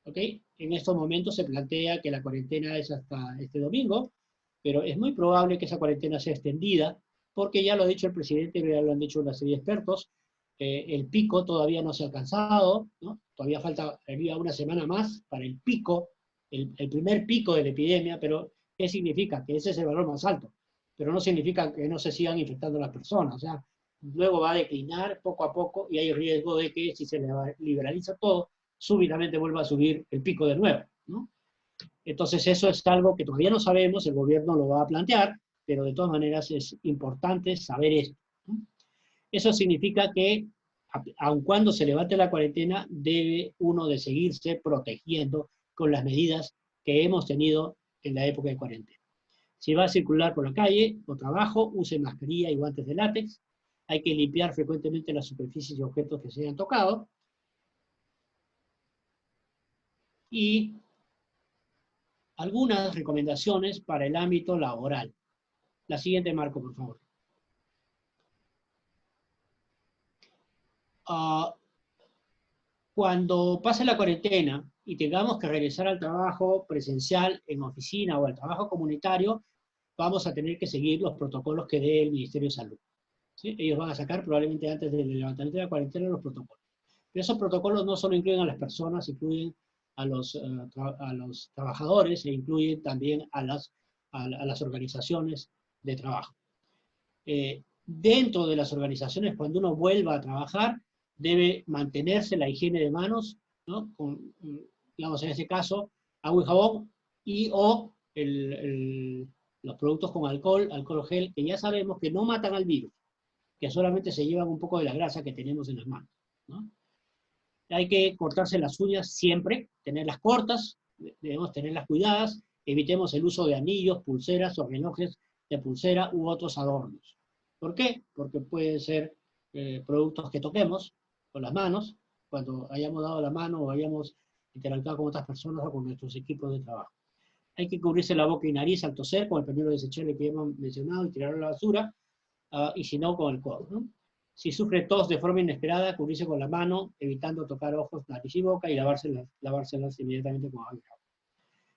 ¿Ok? En estos momentos se plantea que la cuarentena es hasta este domingo, pero es muy probable que esa cuarentena sea extendida, porque ya lo ha dicho el presidente, ya lo han dicho una serie de expertos, el pico todavía no se ha alcanzado, ¿no? Todavía falta una semana más para el pico, el primer pico de la epidemia, pero ¿qué significa? Que ese es el valor más alto, pero no significa que no se sigan infectando las personas, o sea, luego va a declinar poco a poco y hay riesgo de que si se liberaliza todo, súbitamente vuelva a subir el pico de nuevo, ¿no? Entonces eso es algo que todavía no sabemos, el gobierno lo va a plantear, pero de todas maneras es importante saber esto, ¿no? Eso significa que, aun cuando se levante la cuarentena, debe uno de seguirse protegiendo con las medidas que hemos tenido en la época de cuarentena. Si va a circular por la calle o trabajo, use mascarilla y guantes de látex. Hay que limpiar frecuentemente las superficies y objetos que se hayan tocado. Y algunas recomendaciones para el ámbito laboral. La siguiente, Marco, por favor. Cuando pase la cuarentena y tengamos que regresar al trabajo presencial en oficina o al trabajo comunitario, vamos a tener que seguir los protocolos que dé el Ministerio de Salud. ¿Sí? Ellos van a sacar probablemente antes del levantamiento de la cuarentena los protocolos. Pero esos protocolos no solo incluyen a las personas, incluyen a los trabajadores e incluyen también a las organizaciones de trabajo. Dentro de las organizaciones, cuando uno vuelva a trabajar, debe mantenerse la higiene de manos, ¿no? Con, digamos, en este caso, agua y jabón o los productos con alcohol gel, que ya sabemos que no matan al virus, que solamente se llevan un poco de la grasa que tenemos en las manos, ¿no? Hay que cortarse las uñas siempre, tenerlas cortas, debemos tenerlas cuidadas, evitemos el uso de anillos, pulseras o relojes de pulsera u otros adornos. ¿Por qué? Porque pueden ser productos que toquemos con las manos, cuando hayamos dado la mano o hayamos interactuado con otras personas o con nuestros equipos de trabajo. Hay que cubrirse la boca y nariz al toser con el pañuelo desechable que hemos mencionado y tirarlo a la basura, y si no, con el codo, ¿no? Si sufre tos de forma inesperada, cubrirse con la mano, evitando tocar ojos, nariz y boca, y lavárselas inmediatamente con agua.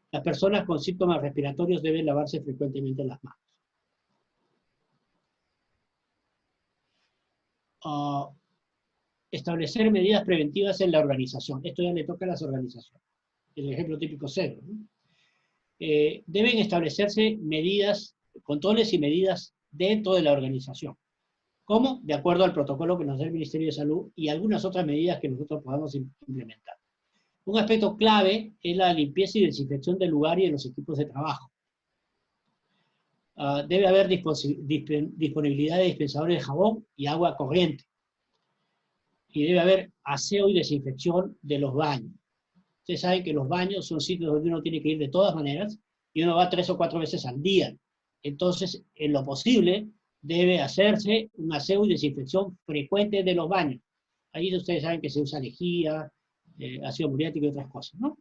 Las personas con síntomas respiratorios deben lavarse frecuentemente las manos. Establecer medidas preventivas en la organización. Esto ya le toca a las organizaciones. El ejemplo típico cero, ¿no? Deben establecerse medidas, controles y medidas dentro de la organización. ¿Cómo? De acuerdo al protocolo que nos da el Ministerio de Salud y algunas otras medidas que nosotros podamos implementar. Un aspecto clave es la limpieza y desinfección del lugar y de los equipos de trabajo. Debe haber disponibilidad de dispensadores de jabón y agua corriente. Y debe haber aseo y desinfección de los baños. Ustedes saben que los baños son sitios donde uno tiene que ir de todas maneras y uno va 3 o 4 veces al día. Entonces, en lo posible, debe hacerse un aseo y desinfección frecuente de los baños. Ahí ustedes saben que se usa lejía, ácido muriático y otras cosas, ¿no?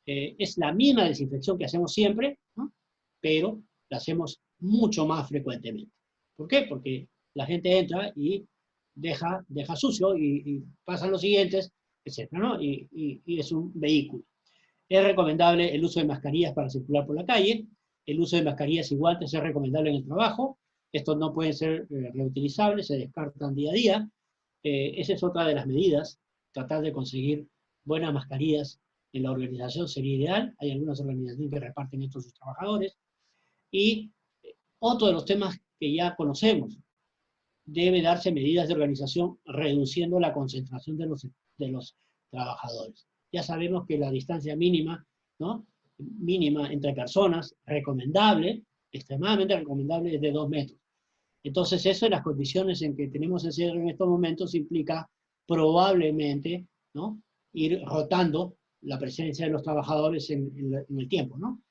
Es la misma desinfección que hacemos siempre, ¿no? Pero la hacemos mucho más frecuentemente. ¿Por qué? Porque la gente entra y deja sucio y pasan los siguientes, etc., ¿no? Y es un vehículo. Es recomendable el uso de mascarillas para circular por la calle. El uso de mascarillas y guantes es recomendable en el trabajo. Estos no pueden ser reutilizables, se descartan día a día. Esa es otra de las medidas. Tratar de conseguir buenas mascarillas en la organización sería ideal. Hay algunas organizaciones que reparten esto a sus trabajadores. Y Otro de los temas que ya conocemos, debe darse medidas de organización reduciendo la concentración de los trabajadores. Ya sabemos que la distancia mínima, ¿no? Mínima entre personas, recomendable, extremadamente recomendable, es de 2 metros. Entonces eso en las condiciones en que tenemos en Cedro en estos momentos implica probablemente, ¿no?, ir rotando la presencia de los trabajadores en el tiempo, ¿no?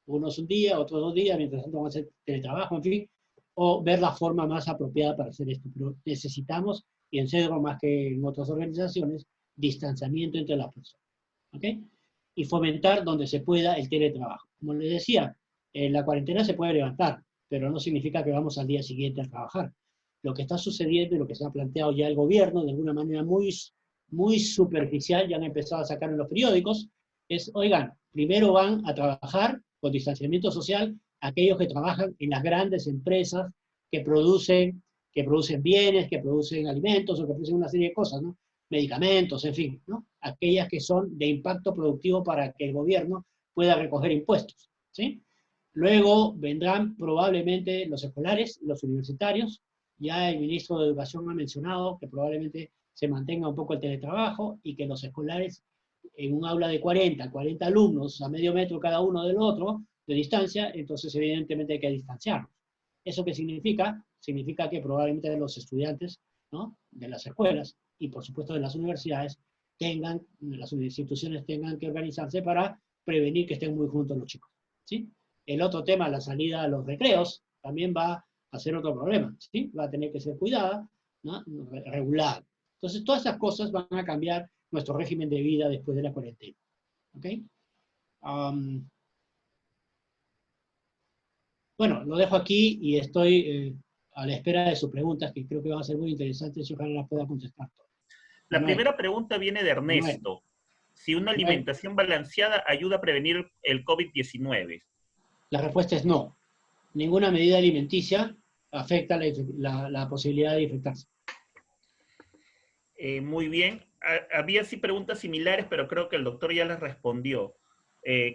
Unos un día, otros 2 días, mientras tanto van a hacer teletrabajo, en fin, o ver la forma más apropiada para hacer esto. Pero necesitamos, y en Cedro más que en otras organizaciones, distanciamiento entre las personas, ¿ok? Y fomentar donde se pueda el teletrabajo. Como les decía, la cuarentena se puede levantar, pero no significa que vamos al día siguiente a trabajar. Lo que está sucediendo y lo que se ha planteado ya el gobierno, de alguna manera muy superficial, ya han empezado a sacar en los periódicos, es, oigan, primero van a trabajar con distanciamiento social aquellos que trabajan en las grandes empresas que producen bienes, que producen alimentos o que producen una serie de cosas, ¿no? Medicamentos, en fin, ¿no? Aquellas que son de impacto productivo para que el gobierno pueda recoger impuestos, ¿sí? Luego vendrán probablemente los escolares, los universitarios. Ya el ministro de Educación ha mencionado que probablemente se mantenga un poco el teletrabajo y que los escolares en un aula de 40 alumnos a medio metro cada uno del otro de distancia, entonces evidentemente hay que distanciarlos. ¿Eso qué significa? Significa que probablemente los estudiantes, ¿no?, de las escuelas y por supuesto de las universidades las instituciones tengan que organizarse para prevenir que estén muy juntos los chicos, ¿sí? El otro tema, la salida a los recreos, también va a ser otro problema, ¿sí? Va a tener que ser cuidada, ¿no?, regulada. Entonces, todas esas cosas van a cambiar nuestro régimen de vida después de la cuarentena, ¿ok? Bueno, lo dejo aquí y estoy a la espera de sus preguntas, que creo que van a ser muy interesantes y ojalá las pueda contestar todas. La primera pregunta viene de Ernesto. Si una alimentación balanceada ayuda a prevenir el COVID-19. La respuesta es no. Ninguna medida alimenticia afecta la posibilidad de infectarse. Muy bien. Había sí preguntas similares, pero creo que el doctor ya las respondió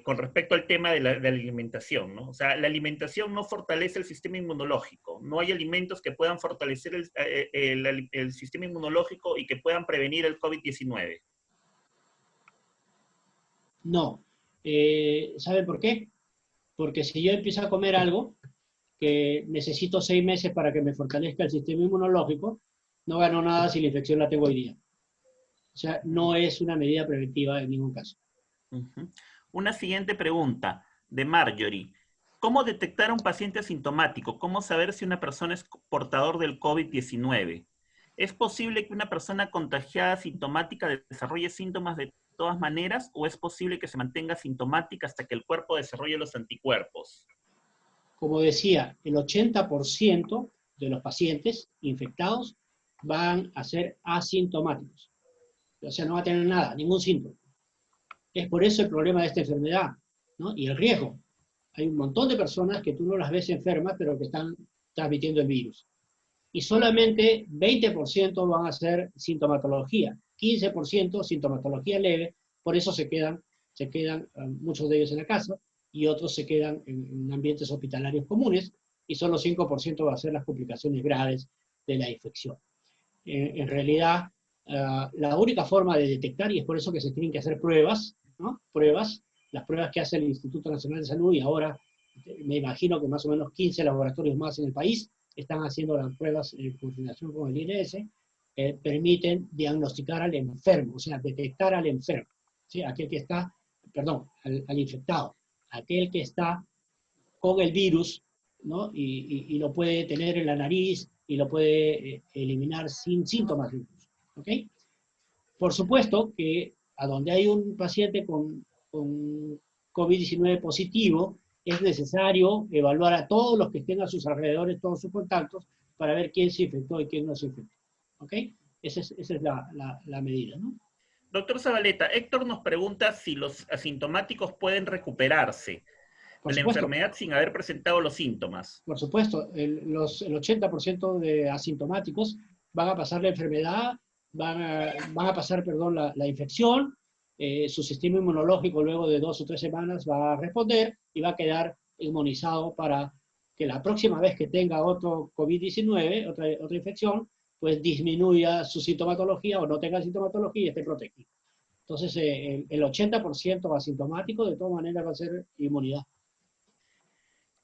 con respecto al tema de la alimentación, ¿no? O sea, la alimentación no fortalece el sistema inmunológico. No hay alimentos que puedan fortalecer el sistema inmunológico y que puedan prevenir el COVID-19. No. ¿Saben por qué? Porque si yo empiezo a comer algo que necesito 6 meses para que me fortalezca el sistema inmunológico, no gano nada si la infección la tengo hoy día. O sea, no es una medida preventiva en ningún caso. Una siguiente pregunta de Marjorie. ¿Cómo detectar a un paciente asintomático? ¿Cómo saber si una persona es portador del COVID-19? ¿Es posible que una persona contagiada asintomática desarrolle síntomas de todas maneras o es posible que se mantenga asintomática hasta que el cuerpo desarrolle los anticuerpos? Como decía, el 80% de los pacientes infectados van a ser asintomáticos. O sea, no va a tener nada, ningún síntoma. Es por eso el problema de esta enfermedad, ¿no?, y el riesgo. Hay un montón de personas que tú no las ves enfermas, pero que están transmitiendo el virus. Y solamente 20% van a ser sintomatología, 15% sintomatología leve, por eso se quedan muchos de ellos en la casa, y otros se quedan en ambientes hospitalarios comunes, y solo 5% va a ser las complicaciones graves de la infección. En realidad, la única forma de detectar, y es por eso que se tienen que hacer pruebas, ¿no?, las pruebas que hace el Instituto Nacional de Salud, y ahora me imagino que más o menos 15 laboratorios más en el país están haciendo las pruebas en coordinación con el INS, permiten diagnosticar al enfermo, o sea, detectar al enfermo, ¿sí?, aquel que está, perdón, al infectado, aquel que está con el virus, ¿no?, y lo puede tener en la nariz y lo puede eliminar sin síntomas, ¿ok? Por supuesto que a donde hay un paciente con COVID-19 positivo, es necesario evaluar a todos los que estén a sus alrededores, todos sus contactos, para ver quién se infectó y quién no se infectó, ¿ok? Esa es la medida, ¿no? Doctor Zabaleta, Héctor nos pregunta si los asintomáticos pueden recuperarse de la enfermedad sin haber presentado los síntomas. Por supuesto, el 80% de asintomáticos van a pasar la enfermedad, van a pasar, perdón, la infección, su sistema inmunológico luego de 2 o 3 semanas va a responder y va a quedar inmunizado para que la próxima vez que tenga otro COVID-19, otra infección, pues disminuya su sintomatología o no tenga sintomatología y esté protegido. Entonces, el 80% asintomático, de todas maneras, va a ser inmunidad.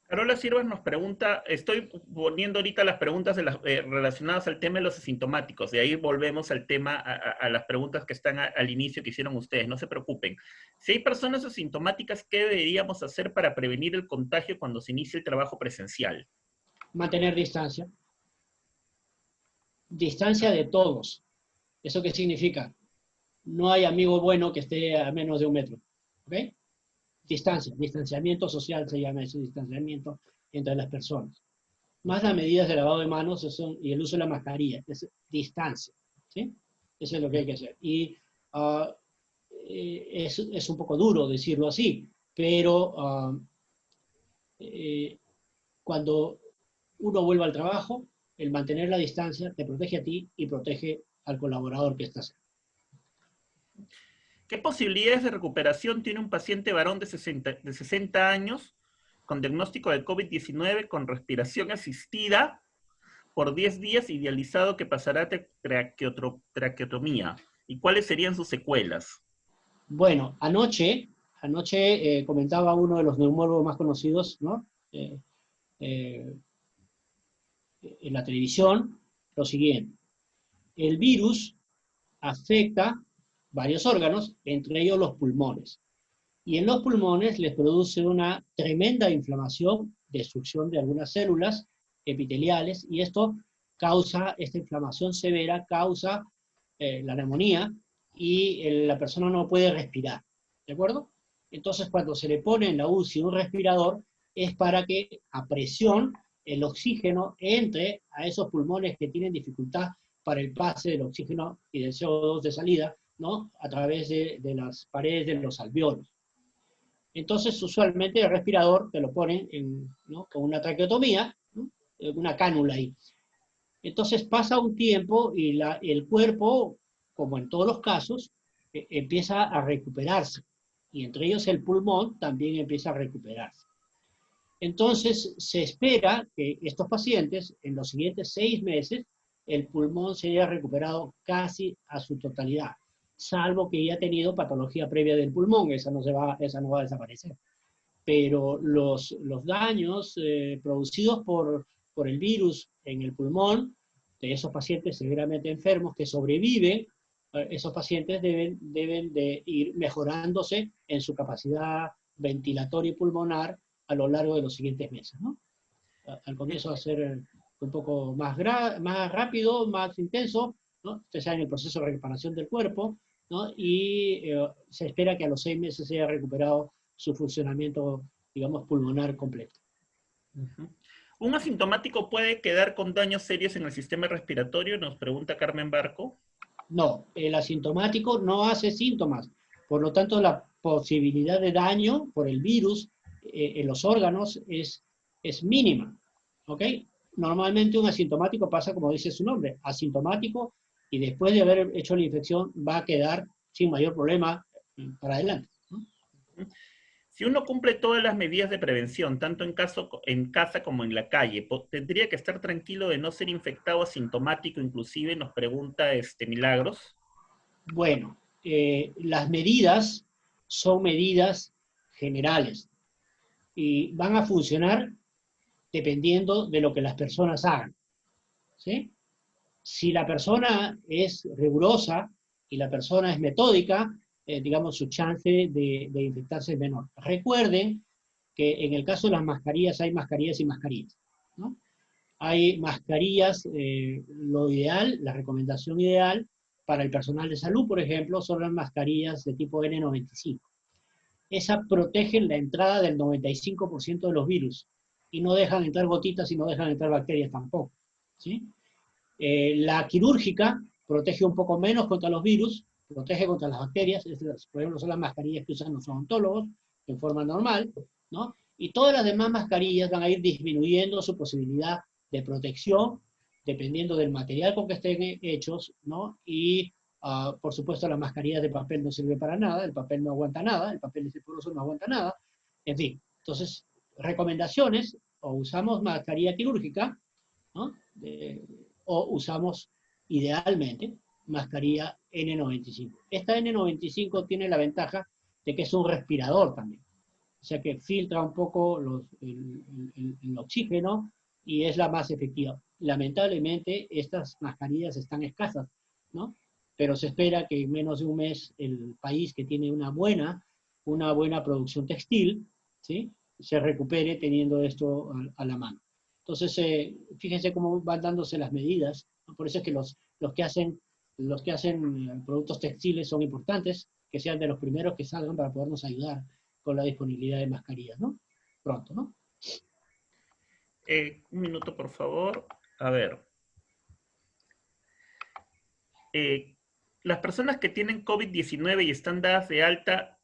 Carola Sirvas nos pregunta, estoy poniendo ahorita las preguntas relacionadas al tema de los asintomáticos, de ahí volvemos al tema, a las preguntas que están al inicio que hicieron ustedes, no se preocupen. Si hay personas asintomáticas, ¿qué deberíamos hacer para prevenir el contagio cuando se inicie el trabajo presencial? Mantener distancia. Distancia de todos. ¿Eso qué significa? No hay amigo bueno que esté a menos de 1 metro. ¿Ok? Distancia, distanciamiento social se llama ese distanciamiento entre las personas. Más las medidas de lavado de manos y el uso de la mascarilla, es distancia. ¿Sí? Eso es lo que hay que hacer. Y es un poco duro decirlo así, pero cuando uno vuelve al trabajo, el mantener la distancia te protege a ti y protege al colaborador que está cerca. ¿Qué posibilidades de recuperación tiene un paciente varón de 60 años con diagnóstico de COVID-19 con respiración asistida por 10 días y dializado que pasará traqueotomía? ¿Y cuáles serían sus secuelas? Bueno, anoche comentaba uno de los neumólogos más conocidos, ¿no? En la televisión, lo siguiente. El virus afecta varios órganos, entre ellos los pulmones. Y en los pulmones les produce una tremenda inflamación, destrucción de algunas células epiteliales, y esta inflamación severa causa la neumonía, y la persona no puede respirar, ¿de acuerdo? Entonces, cuando se le pone en la UCI un respirador, es para que a presión el oxígeno entre a esos pulmones que tienen dificultad para el pase del oxígeno y del CO2 de salida, ¿no? A través de las paredes de los alvéolos. Entonces, usualmente el respirador te lo ponen ¿no? con una traqueotomía, ¿no? Una cánula ahí. Entonces pasa un tiempo y el cuerpo, como en todos los casos, empieza a recuperarse. Y entre ellos el pulmón también empieza a recuperarse. Entonces se espera que estos pacientes, en los siguientes 6 meses, el pulmón se haya recuperado casi a su totalidad, salvo que haya tenido patología previa del pulmón, esa no va a desaparecer. Pero los daños producidos por el virus en el pulmón de esos pacientes severamente enfermos que sobreviven, esos pacientes deben de ir mejorándose en su capacidad ventilatoria y pulmonar a lo largo de los siguientes meses, ¿no? Al comienzo va a ser un poco más rápido, más intenso, ¿no? Ustedes saben el proceso de reparación del cuerpo, ¿no? Y se espera que a los 6 meses se haya recuperado su funcionamiento, digamos, pulmonar completo. ¿Un asintomático puede quedar con daños serios en el sistema respiratorio? Nos pregunta Carmen Barco. No, el asintomático no hace síntomas, por lo tanto la posibilidad de daño por el virus en los órganos es mínima, ¿ok? Normalmente un asintomático pasa, como dice su nombre, asintomático, y después de haber hecho la infección va a quedar sin mayor problema para adelante, ¿no? Si uno cumple todas las medidas de prevención, tanto en casa como en la calle, ¿tendría que estar tranquilo de no ser infectado asintomático? Inclusive nos pregunta Milagros. Bueno, las medidas son medidas generales y van a funcionar dependiendo de lo que las personas hagan, ¿sí? Si la persona es rigurosa y la persona es metódica, digamos, su chance de infectarse es menor. Recuerden que en el caso de las mascarillas hay mascarillas y mascarillas, ¿no? Hay mascarillas, lo ideal, la recomendación ideal para el personal de salud, por ejemplo, son las mascarillas de tipo N95. Esas protegen la entrada del 95% de los virus y no dejan entrar gotitas y no dejan entrar bacterias tampoco, ¿sí? La quirúrgica protege un poco menos contra los virus, protege contra las bacterias, por ejemplo, son las mascarillas que usan los odontólogos en forma normal, ¿no? Y todas las demás mascarillas van a ir disminuyendo su posibilidad de protección, dependiendo del material con que estén hechos, ¿no? Y, por supuesto, las mascarillas de papel no sirven para nada, el papel no aguanta nada, el papel ese poroso no aguanta nada, en fin. Entonces, recomendaciones, o usamos mascarilla quirúrgica, ¿no? O usamos idealmente mascarilla N95. Esta N95 tiene la ventaja de que es un respirador también. O sea que filtra un poco el oxígeno y es la más efectiva. Lamentablemente, estas mascarillas están escasas, ¿no? Pero se espera que en menos de un mes el país que tiene una buena producción textil, ¿sí?, se recupere teniendo esto a la mano. Entonces, fíjense cómo van dándose las medidas, ¿no? Por eso es que los que hacen productos textiles son importantes, que sean de los primeros que salgan para podernos ayudar con la disponibilidad de mascarillas, ¿no? Pronto, ¿no? Un minuto, por favor. A ver. Las personas que tienen COVID-19 y están dadas de alta,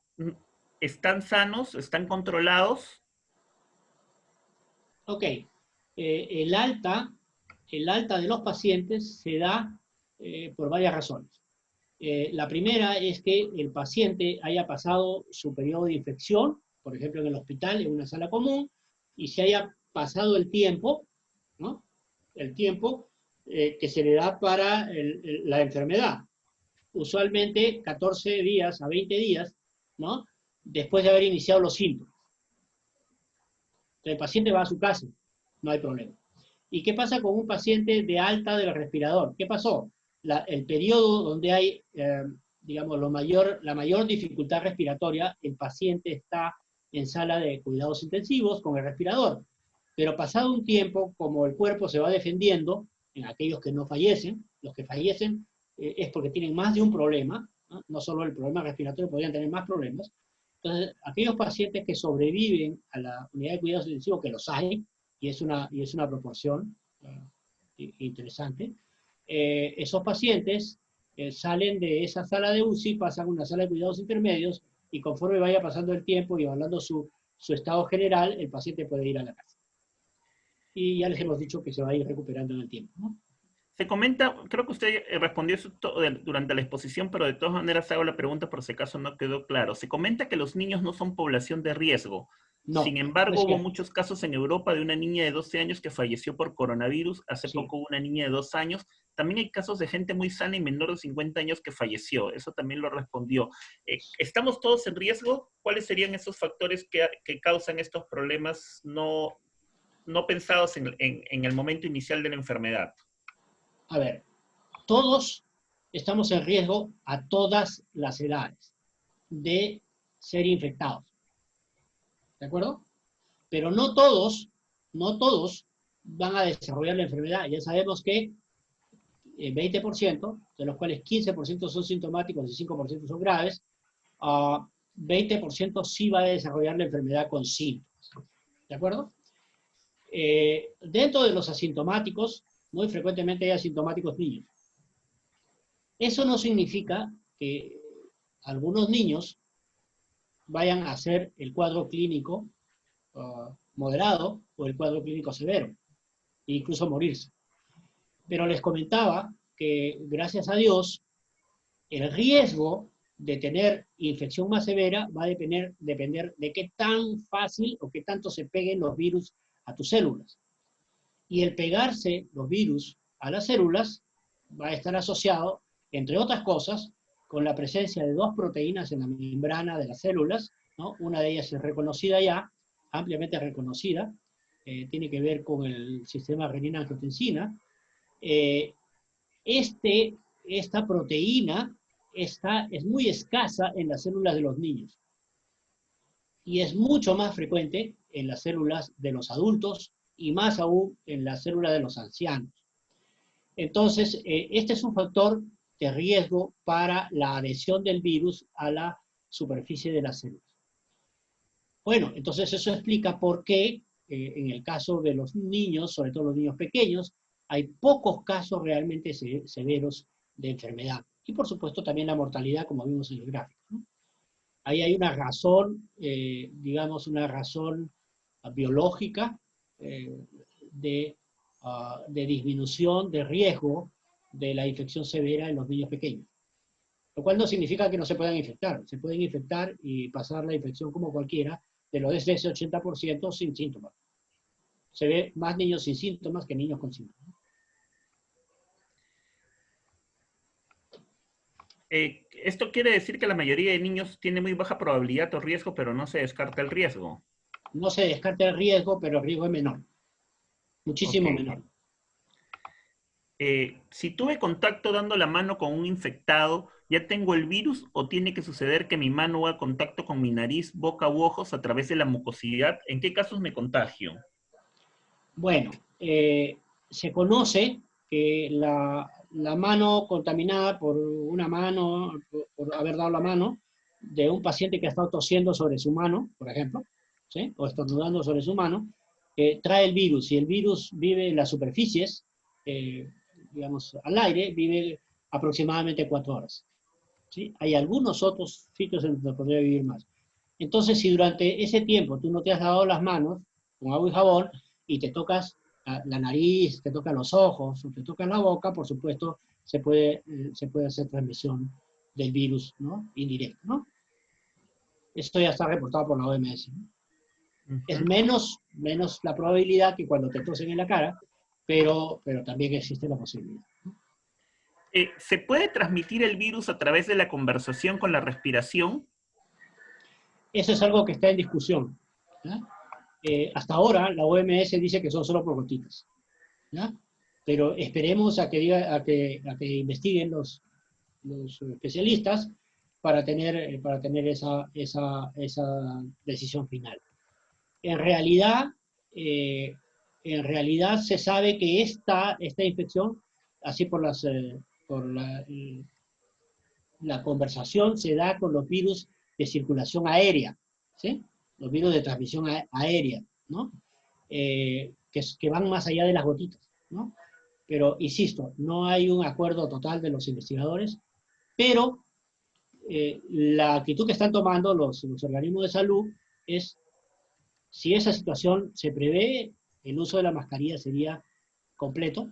¿están sanos? ¿Están controlados? Ok. El alta de los pacientes se da por varias razones. La primera es que el paciente haya pasado su periodo de infección, por ejemplo en el hospital, en una sala común, y se haya pasado el tiempo, ¿no? El tiempo que se le da para la enfermedad. Usualmente 14 días a 20 días, ¿no?, después de haber iniciado los síntomas. Entonces, el paciente va a su casa, no hay problema. ¿Y qué pasa con un paciente de alta del respirador? ¿Qué pasó? El periodo donde hay, digamos, la mayor dificultad respiratoria, el paciente está en sala de cuidados intensivos con el respirador. Pero pasado un tiempo, como el cuerpo se va defendiendo, en aquellos que no fallecen, los que fallecen es porque tienen más de un problema, ¿no? No solo el problema respiratorio, podrían tener más problemas. Entonces, aquellos pacientes que sobreviven a la unidad de cuidados intensivos, que los hay, y es una proporción interesante, esos pacientes salen de esa sala de UCI, pasan a una sala de cuidados intermedios, y conforme vaya pasando el tiempo y evaluando su estado general, el paciente puede ir a la casa. Y ya les hemos dicho que se va a ir recuperando en el tiempo, ¿no? Se comenta, creo que usted respondió eso durante la exposición, pero de todas maneras hago la pregunta por si acaso no quedó claro. Se comenta que los niños no son población de riesgo. No, Sin no embargo, es hubo cierto. muchos casos en Europa de una niña de 12 años que falleció por coronavirus. Hace Sí. poco hubo una niña de 2 años. También hay casos de gente muy sana y menor de 50 años que falleció. Eso también lo respondió. ¿Estamos todos en riesgo? ¿Cuáles serían esos factores que causan estos problemas no pensados en el momento inicial de la enfermedad? A ver, todos estamos en riesgo a todas las edades de ser infectados. ¿De acuerdo? Pero no todos van a desarrollar la enfermedad. Ya sabemos que 20%, de los cuales 15% son sintomáticos y 5% son graves, 20% sí va a desarrollar la enfermedad con síntomas. ¿De acuerdo? Dentro de los asintomáticos, muy frecuentemente hay asintomáticos niños. Eso no significa que algunos niños vayan a hacer el cuadro clínico moderado o el cuadro clínico severo, e incluso morirse. Pero les comentaba que, gracias a Dios, el riesgo de tener infección más severa va a depender de qué tan fácil o qué tanto se peguen los virus a tus células. Y el pegarse los virus a las células va a estar asociado, entre otras cosas, con la presencia de dos proteínas en la membrana de las células, ¿no? Una de ellas es reconocida ya, ampliamente reconocida, tiene que ver con el sistema renina-angiotensina. Esta proteína es muy escasa en las células de los niños y es mucho más frecuente en las células de los adultos y más aún en las células de los ancianos. Entonces, este es un factor de riesgo para la adhesión del virus a la superficie de las células. Bueno, entonces eso explica por qué en el caso de los niños, sobre todo los niños pequeños, hay pocos casos realmente severos de enfermedad. Y por supuesto también la mortalidad, como vimos en el gráfico, ¿no? Ahí hay una razón, digamos, una razón biológica de disminución de riesgo de la infección severa en los niños pequeños. Lo cual no significa que no se puedan infectar. Se pueden infectar y pasar la infección como cualquiera, de lo de ese 80% sin síntomas. se ve más niños sin síntomas que niños con síntomas. Esto quiere decir que la mayoría de niños tiene muy baja probabilidad o riesgo, pero no se descarta el riesgo. No se descarta el riesgo, pero el riesgo es menor, muchísimo Ok. menor. Si tuve contacto dando la mano con un infectado, ¿ya tengo el virus o tiene que suceder que mi mano haga contacto con mi nariz, boca u ojos a través de la mucosidad? ¿En qué casos me contagio? Bueno, se conoce que la mano contaminada por una mano, por haber dado la mano, de un paciente que ha estado tosiendo sobre su mano, por ejemplo, ¿sí? O estornudando sobre su mano, trae el virus. Y el virus vive en las superficies, digamos, al aire, vive aproximadamente 4 horas. ¿Sí? Hay algunos otros sitios en donde podría vivir más. Entonces, si durante ese tiempo tú no te has lavado las manos con agua y jabón y te tocas la nariz, te tocas los ojos o te tocas la boca, por supuesto, se puede hacer transmisión del virus, ¿no? Indirecto, ¿no? Esto ya está reportado por la OMS, ¿no? Es menos la probabilidad que cuando te tosen en la cara, pero también existe la posibilidad. ¿Se puede transmitir el virus a través de la conversación con la respiración? Eso es algo que está en discusión, ¿ya? Hasta ahora la OMS dice que son solo por gotitas, ¿ya? Pero esperemos a que investiguen los especialistas para tener esa decisión final. En realidad, eh, se sabe que esta infección, así por la conversación, se da con los virus de circulación aérea, ¿sí? Los virus de transmisión aérea, ¿no? Que van más allá de las gotitas, ¿no? Pero, insisto, no hay un acuerdo total de los investigadores, pero la actitud que están tomando los organismos de salud es, si esa situación se prevé, el uso de la mascarilla sería completo,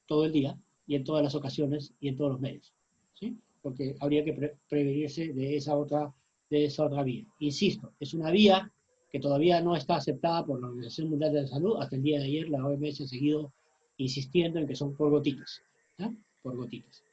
todo el día, y en todas las ocasiones, y en todos los medios, ¿sí? Porque habría que prevenirse de esa otra vía. Insisto, es una vía que todavía no está aceptada por la Organización Mundial de la Salud. Hasta el día de ayer la OMS ha seguido insistiendo en que son por gotitas, ¿ya? Por gotitas.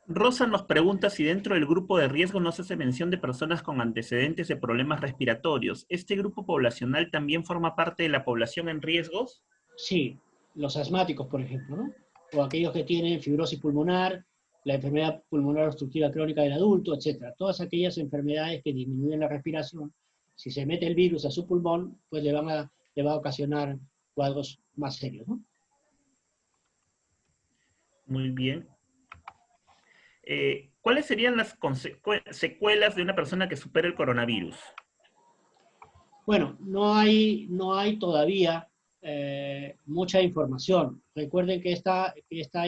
Rosa nos pregunta si dentro del grupo de riesgo no se hace mención de personas con antecedentes de problemas respiratorios. ¿Este grupo poblacional también forma parte de la población en riesgos? Sí, los asmáticos, por ejemplo, ¿no? O aquellos que tienen fibrosis pulmonar, la enfermedad pulmonar obstructiva crónica del adulto, etc. Todas aquellas enfermedades que disminuyen la respiración, si se mete el virus a su pulmón, pues le va a ocasionar cuadros más serios, ¿no? Muy bien. ¿Cuáles serían las secuelas de una persona que supera el coronavirus? Bueno, no hay todavía mucha información. Recuerden que esta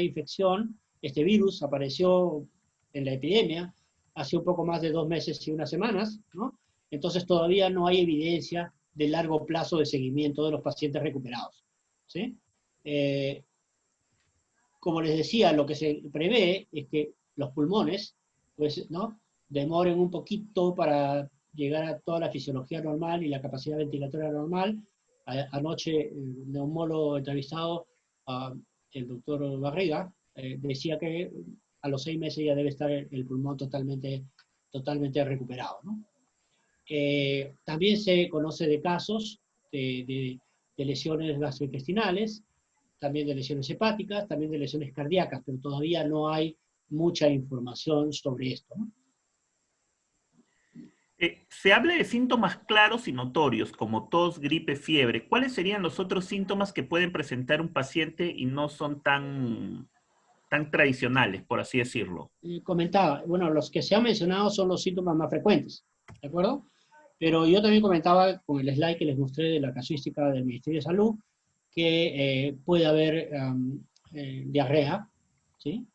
infección, este virus, apareció en la epidemia hace un poco más de 2 meses y unas semanas, ¿no? Entonces todavía no hay evidencia de largo plazo de seguimiento de los pacientes recuperados, ¿sí? Como les decía, lo que se prevé es que los pulmones, pues, ¿no?, demoren un poquito para llegar a toda la fisiología normal y la capacidad ventilatoria normal. Anoche, el neumólogo entrevistado, el doctor Barriga, decía que a los 6 meses ya debe estar el pulmón totalmente recuperado, ¿no? También se conoce de casos de lesiones gastrointestinales, también de lesiones hepáticas, también de lesiones cardíacas, pero todavía no hay mucha información sobre esto, ¿no? Se habla de síntomas claros y notorios, como tos, gripe, fiebre. ¿Cuáles serían los otros síntomas que pueden presentar un paciente y no son tan tradicionales, por así decirlo? Comentaba, bueno, los que se han mencionado son los síntomas más frecuentes, ¿de acuerdo? Pero yo también comentaba con el slide que les mostré de la casuística del Ministerio de Salud, que puede haber diarrea, ¿sí?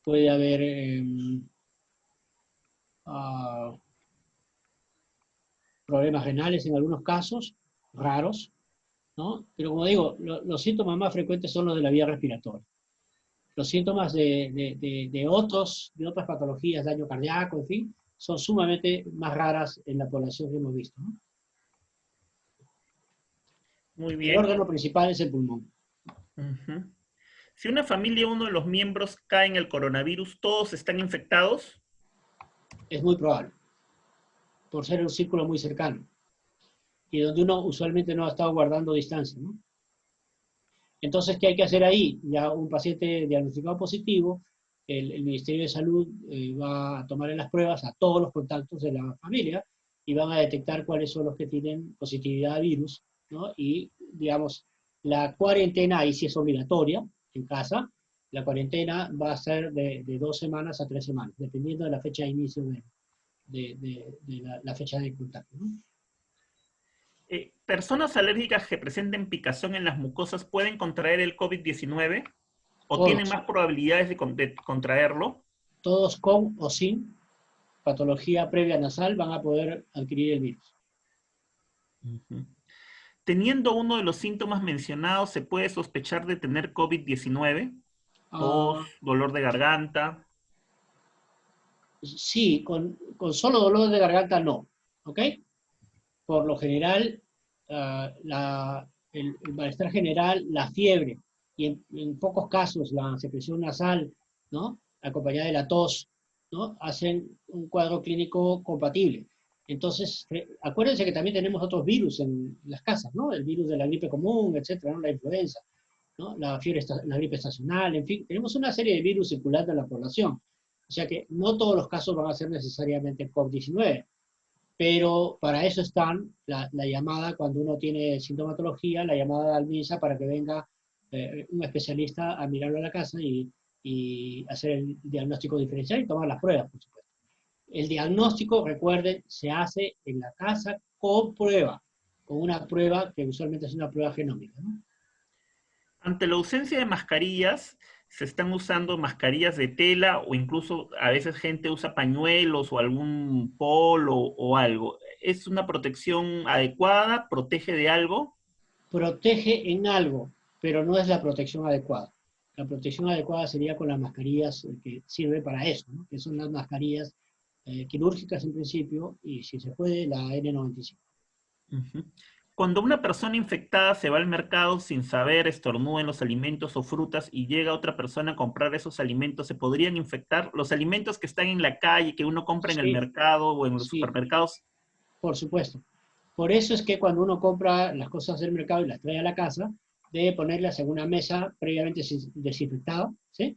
Puede haber problemas renales en algunos casos, raros, ¿no? Pero como digo, los síntomas más frecuentes son los de la vía respiratoria. Los síntomas de otras patologías, daño cardíaco, en fin, son sumamente más raras en la población que hemos visto, ¿no? Muy El bien. órgano principal es el pulmón. Ujú. Si una familia, uno de los miembros cae en el coronavirus, ¿todos están infectados? Es muy probable, por ser un círculo muy cercano y donde uno usualmente no ha estado guardando distancia, ¿no? Entonces, ¿qué hay que hacer ahí? Ya un paciente diagnosticado positivo, el Ministerio de Salud va a tomar las pruebas a todos los contactos de la familia y van a detectar cuáles son los que tienen positividad a virus, ¿no? Y, digamos, la cuarentena ahí sí es obligatoria en casa. La cuarentena va a ser de 2 semanas a 3 semanas, dependiendo de la fecha de inicio de la fecha de contacto, ¿no? ¿Personas alérgicas que presenten picazón en las mucosas pueden contraer el COVID-19 o tienen Todos, más probabilidades de contraerlo? todos con o sin patología previa nasal van a poder adquirir el virus. Ujú. Teniendo uno de los síntomas mencionados, ¿se puede sospechar de tener COVID-19? Tos, Uh, dolor de garganta. sí, con solo dolor de garganta no, ¿ok? Por lo general, el malestar general, la fiebre y en pocos casos la secreción nasal, ¿no? Acompañada de la tos, ¿no? Hacen un cuadro clínico compatible. Entonces, acuérdense que también tenemos otros virus en las casas, ¿no? El virus de la gripe común, etcétera, ¿no? La influenza, ¿no? La fiebre, la gripe estacional, en fin, tenemos una serie de virus circulando en la población. O sea que no todos los casos van a ser necesariamente COVID-19, pero para eso están la llamada, cuando uno tiene sintomatología, la llamada al MINSA para que venga un especialista a mirarlo a la casa y hacer el diagnóstico diferencial y tomar las pruebas, por supuesto. El diagnóstico, recuerden, se hace en la casa con prueba, con una prueba que usualmente es una prueba genómica, ¿no? Ante la ausencia de mascarillas, se están usando mascarillas de tela o incluso a veces gente usa pañuelos o algún polo o algo. ¿Es una protección adecuada? ¿Protege de algo? Protege en algo, pero no es la protección adecuada. La protección adecuada sería con las mascarillas que sirven para eso, ¿no? Que son las mascarillas quirúrgicas en principio, y si se puede, la N95. Ujú. Cuando una persona infectada se va al mercado sin saber, estornuda en los alimentos o frutas y llega otra persona a comprar esos alimentos, ¿se podrían infectar? Los alimentos que están en la calle, que uno compra en el Sí, mercado o en los sí, supermercados. por supuesto. Por eso es que cuando uno compra las cosas del mercado y las trae a la casa, debe ponerlas en una mesa previamente desinfectada, ¿sí?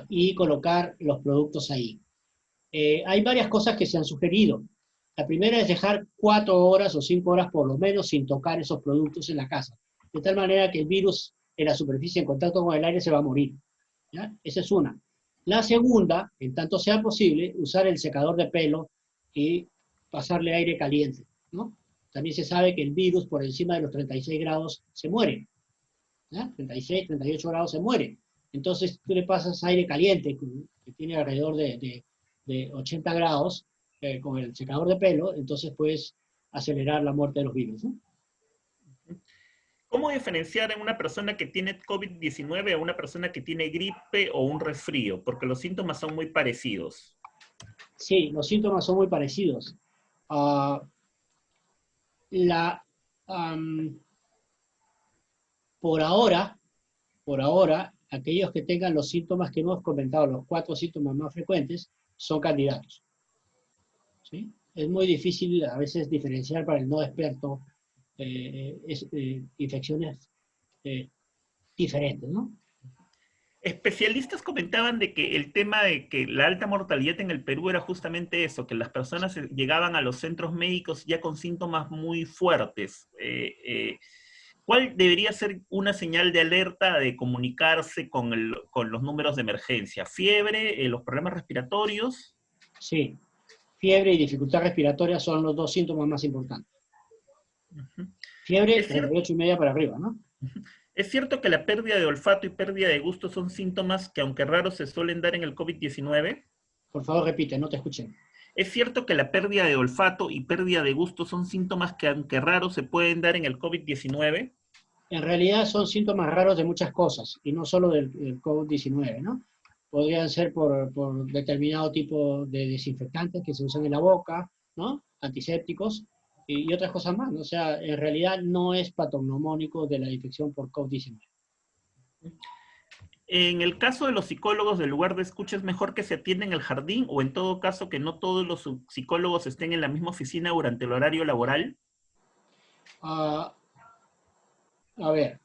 Y colocar los productos ahí. Hay varias cosas que se han sugerido. La primera es dejar 4 horas o 5 horas por lo menos sin tocar esos productos en la casa, de tal manera que el virus en la superficie en contacto con el aire se va a morir, ¿ya? Esa es una. La segunda, en tanto sea posible, usar el secador de pelo y pasarle aire caliente, ¿no? También se sabe que el virus por encima de los 36 grados se muere, ¿ya? 36, 38 grados se muere. Entonces tú le pasas aire caliente, que tiene alrededor de 80 grados, con el secador de pelo, entonces puedes acelerar la muerte de los virus, ¿no? ¿Cómo diferenciar en una persona que tiene COVID-19 a una persona que tiene gripe o un resfrío? Porque los síntomas son muy parecidos. Sí, los síntomas son muy parecidos. Uh, la, um, por ahora, aquellos que tengan los síntomas que hemos comentado, los 4 síntomas más frecuentes, son candidatos, ¿sí? Es muy difícil a veces diferenciar para el no experto infecciones eh, diferentes, ¿no? Especialistas comentaban de que el tema de que la alta mortalidad en el Perú era justamente eso, que las personas llegaban a los centros médicos ya con síntomas muy fuertes. ¿Cuál debería ser una señal de alerta de comunicarse con los números de emergencia? ¿Fiebre, los problemas respiratorios? Sí, fiebre y dificultad respiratoria son los 2 síntomas más importantes. Ujú. Fiebre, ¿Es cierto? 38 y media para arriba, ¿no? Es cierto que la pérdida de olfato y pérdida de gusto son síntomas que, aunque raros, se suelen dar en el COVID-19. Por favor, repite, no te escuché. Es cierto que la pérdida de olfato y pérdida de gusto son síntomas que, aunque raros, se pueden dar en el COVID-19. En realidad son síntomas raros de muchas cosas, y no solo del COVID-19, ¿no? Podrían ser por determinado tipo de desinfectantes que se usan en la boca, ¿no? Antisépticos, y otras cosas más, ¿no? O sea, en realidad no es patognomónico de la infección por COVID-19. En el caso de los psicólogos del lugar de escucha, ¿es mejor que se atienda en el jardín o en todo caso que no todos los psicólogos estén en la misma oficina durante el horario laboral? Ah, a ver,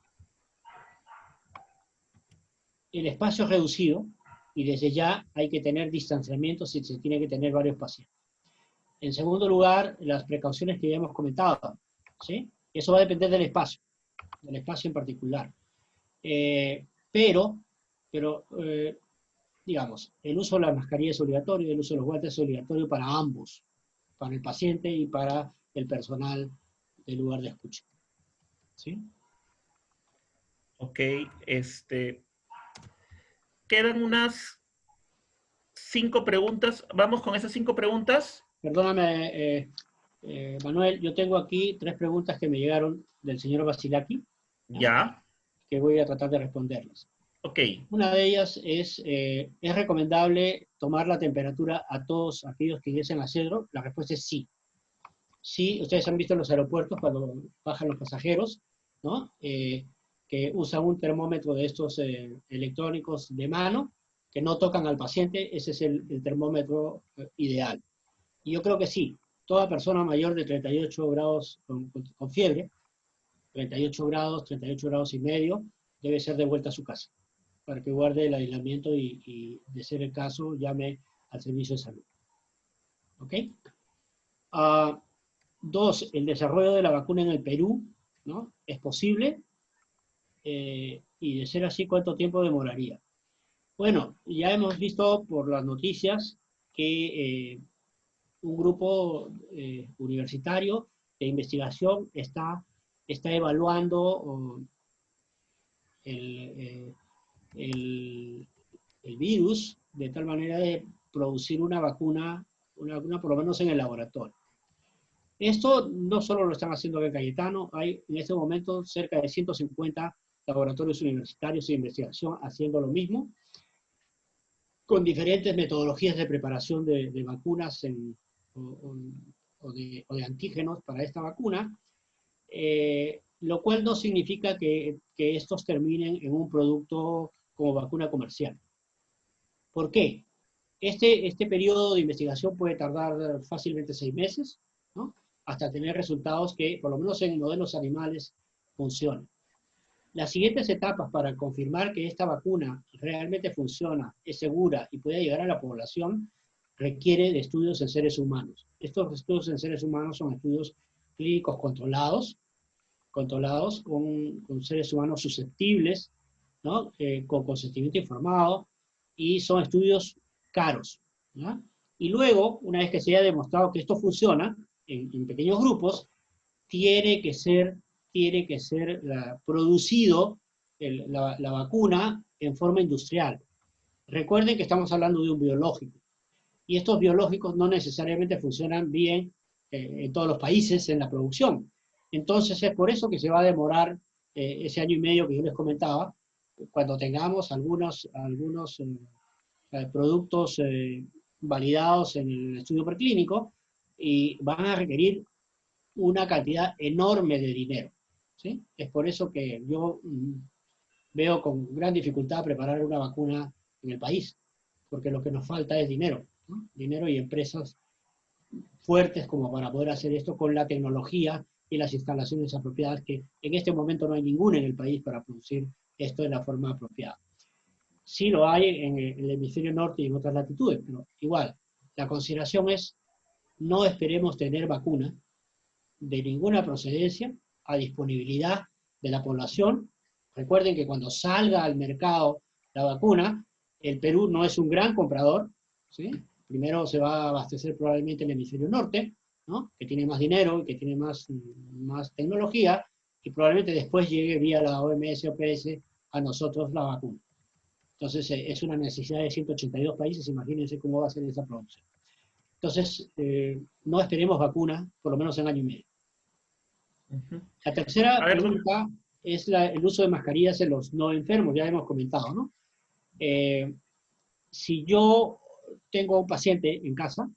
el espacio es reducido y desde ya hay que tener distanciamiento si se tiene que tener varios pacientes. En segundo lugar, las precauciones que ya hemos comentado, ¿sí? Eso va a depender del espacio en particular. Pero digamos, el uso de la mascarilla es obligatorio, el uso de los guantes es obligatorio para ambos, para el paciente y para el personal del lugar de escucha. ¿Sí? Ok, quedan unas 5 preguntas. ¿Vamos con esas 5 preguntas? Perdóname, Manuel, yo tengo aquí 3 preguntas que me llegaron del señor Basilaki, ¿no? Ya. Que voy a tratar de responderlas. Ok. Una de ellas es recomendable tomar la temperatura a todos aquellos que ingresen a Cedro. La respuesta es sí. Sí, ustedes han visto en los aeropuertos cuando bajan los pasajeros, ¿no? Que usan un termómetro de estos electrónicos de mano, que no tocan al paciente, ese es el termómetro ideal. Y yo creo que sí, toda persona mayor de 38 grados con fiebre, 38 grados y medio, debe ser devuelta a su casa, para que guarde el aislamiento y de ser el caso, llame al servicio de salud. ¿Ok? Dos, el desarrollo de la vacuna en el Perú, ¿no? ¿Es posible? Y de ser así, ¿cuánto tiempo demoraría? Bueno, ya hemos visto por las noticias que un grupo universitario de investigación está evaluando el, el virus de tal manera de producir una vacuna por lo menos en el laboratorio. Esto no solo lo están haciendo en Cayetano, hay en este momento cerca de 150 laboratorios universitarios de investigación haciendo lo mismo, con diferentes metodologías de preparación de vacunas o de antígenos para esta vacuna, lo cual no significa que estos terminen en un producto como vacuna comercial. ¿Por qué? Este periodo de investigación puede tardar fácilmente 6 meses, ¿no? Hasta tener resultados que, por lo menos en modelos animales, funcionen. Las siguientes etapas para confirmar que esta vacuna realmente funciona, es segura y puede llegar a la población, requiere de estudios en seres humanos. Estos estudios en seres humanos son estudios clínicos controlados con seres humanos susceptibles, ¿no? Con consentimiento informado, y son estudios caros, ¿no? Y luego, una vez que se haya demostrado que esto funciona en pequeños grupos, tiene que ser producido la vacuna en forma industrial. Recuerden que estamos hablando de un biológico, y estos biológicos no necesariamente funcionan bien en todos los países en la producción. Entonces es por eso que se va a demorar ese año y medio que yo les comentaba, cuando tengamos algunos productos validados en el estudio preclínico, y van a requerir una cantidad enorme de dinero, ¿sí? Es por eso que yo veo con gran dificultad preparar una vacuna en el país, porque lo que nos falta es dinero, ¿no? Dinero y empresas fuertes como para poder hacer esto con la tecnología y las instalaciones apropiadas, que en este momento no hay ninguna en el país para producir esto de la forma apropiada. Sí lo hay en el hemisferio norte y en otras latitudes, pero igual, la consideración es: no esperemos tener vacuna de ninguna procedencia a disponibilidad de la población. Recuerden que cuando salga al mercado la vacuna, el Perú no es un gran comprador, ¿sí? Primero se va a abastecer probablemente el hemisferio norte, ¿no? Que tiene más dinero y que tiene más tecnología, y probablemente después llegue vía la OMS o OPS a nosotros la vacuna. Entonces es una necesidad de 182 países, imagínense cómo va a ser esa producción. Entonces, no esperemos vacuna, por lo menos en año y medio. La tercera A ver, pregunta es el uso de mascarillas en los no enfermos, ya hemos comentado, ¿no? Si yo tengo un paciente en casa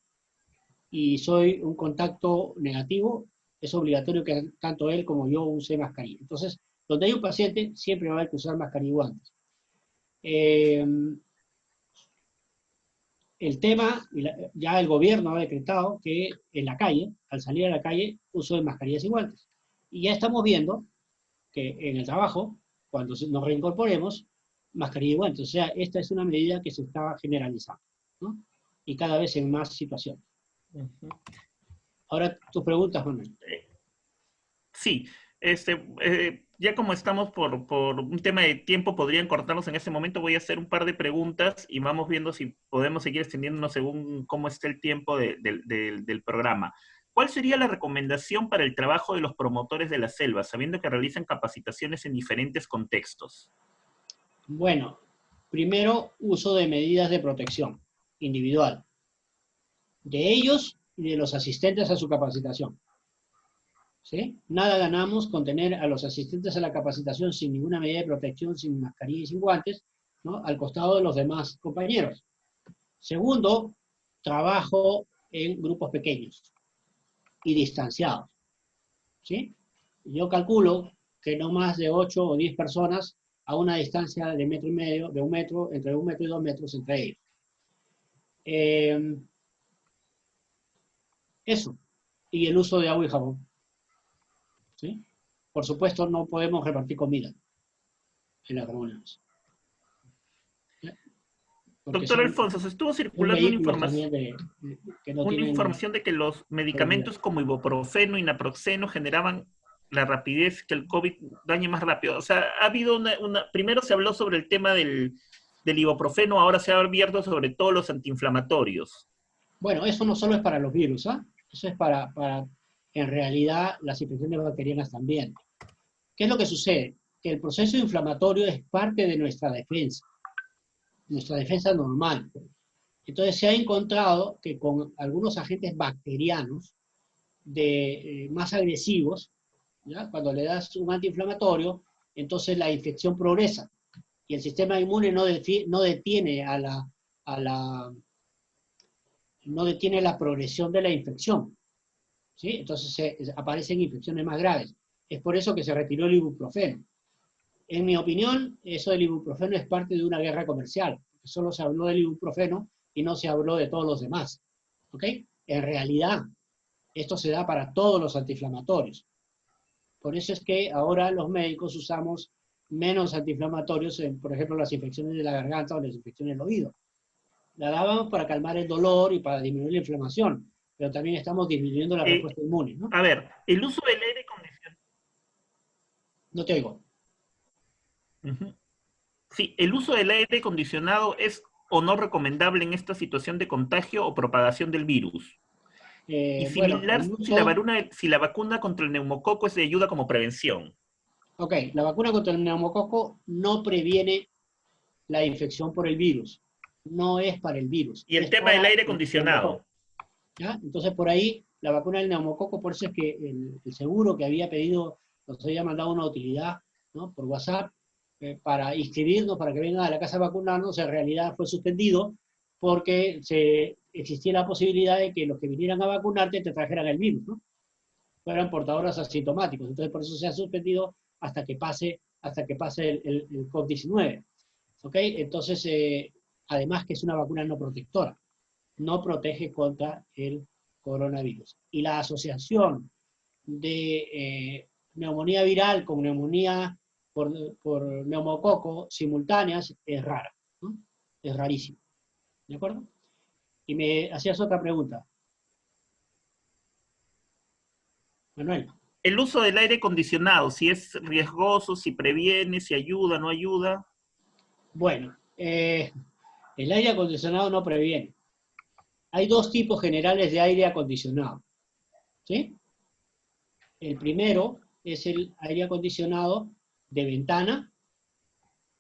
y soy un contacto negativo, es obligatorio que tanto él como yo use mascarilla. Entonces, donde hay un paciente, siempre va a haber que usar mascarilla y guantes. El tema, ya el gobierno ha decretado que en la calle, al salir a la calle, uso de mascarillas y guantes. Y ya estamos viendo que en el trabajo, cuando nos reincorporemos, mascarilla y guantes. O sea, esta es una medida que se está generalizando, ¿no? Y cada vez en más situaciones. Ahora, tus preguntas, Manuel. Sí, ya como estamos por un tema de tiempo, podrían cortarnos en este momento. Voy a hacer un par de preguntas y vamos viendo si podemos seguir extendiéndonos según cómo esté el tiempo del programa. ¿Cuál sería la recomendación para el trabajo de los promotores de la selva, sabiendo que realizan capacitaciones en diferentes contextos? Bueno, primero, uso de medidas de protección individual, de ellos y de los asistentes a su capacitación. ¿Sí? Nada ganamos con tener a los asistentes a la capacitación sin ninguna medida de protección, sin mascarilla y sin guantes, ¿no? Al costado de los demás compañeros. Segundo, trabajo en grupos pequeños y distanciados. ¿Sí? Yo calculo que no más de 8 o 10 personas a una distancia de 1,5 metros, de 1 metro, entre 1 metro y 2 metros entre ellos. Eso. Y el uso de agua y jabón. ¿Sí? Por supuesto, no podemos repartir comida en las reuniones. Doctor Alfonso, se estuvo circulando una información, de que los medicamentos como ibuprofeno y naproxeno generaban la rapidez, que el COVID dañe más rápido. O sea, ha habido primero se habló sobre el tema del ibuprofeno, ahora se ha abierto sobre todos los antiinflamatorios. Bueno, eso no solo es para los virus, ¿ah? Eso es para, en realidad, las infecciones bacterianas también. ¿Qué es lo que sucede? Que el proceso inflamatorio es parte de nuestra defensa normal. Entonces se ha encontrado que con algunos agentes bacterianos más agresivos, ¿ya? Cuando le das un antiinflamatorio, entonces la infección progresa y el sistema inmune no detiene no detiene la progresión de la infección, ¿sí? Entonces aparecen infecciones más graves. Es por eso que se retiró el ibuprofeno. En mi opinión, eso del ibuprofeno es parte de una guerra comercial. Solo se habló del ibuprofeno y no se habló de todos los demás. ¿Ok? En realidad, esto se da para todos los antiinflamatorios. Por eso es que ahora los médicos usamos menos antiinflamatorios en, por ejemplo, las infecciones de la garganta o las infecciones del oído. La dábamos para calmar el dolor y para disminuir la inflamación, pero también estamos disminuyendo la respuesta inmune, ¿no? A ver, el uso del aire acondicionado. No te oigo. Sí, ¿el uso del aire acondicionado es o no recomendable en esta situación de contagio o propagación del virus? Y similar, bueno, si la vacuna contra el neumococo es de ayuda como prevención. Ok, la vacuna contra el neumococo no previene la infección por el virus. No es para el virus. Y el tema del aire acondicionado. ¿Ya? Entonces, por ahí, la vacuna del neumococo, por eso es que el seguro que había pedido, nos había mandado una utilidad, ¿no? Por WhatsApp, para inscribirnos, para que vengan a la casa a vacunarnos, en realidad fue suspendido porque existía la posibilidad de que los que vinieran a vacunarte te trajeran el virus, ¿no? Fueran portadores asintomáticos. Entonces, por eso se ha suspendido hasta que pase el COVID-19. ¿Ok? Entonces, además que es una vacuna no protectora, no protege contra el coronavirus. Y la asociación de neumonía viral con neumonía por neumococo simultáneas es rara, ¿no? Es rarísimo. ¿De acuerdo? Y me hacías otra pregunta. Manuel. El uso del aire acondicionado, si es riesgoso, si previene, si ayuda, no ayuda. Bueno, el aire acondicionado no previene. Hay dos tipos generales de aire acondicionado. ¿Sí? El primero es el aire acondicionado de ventana,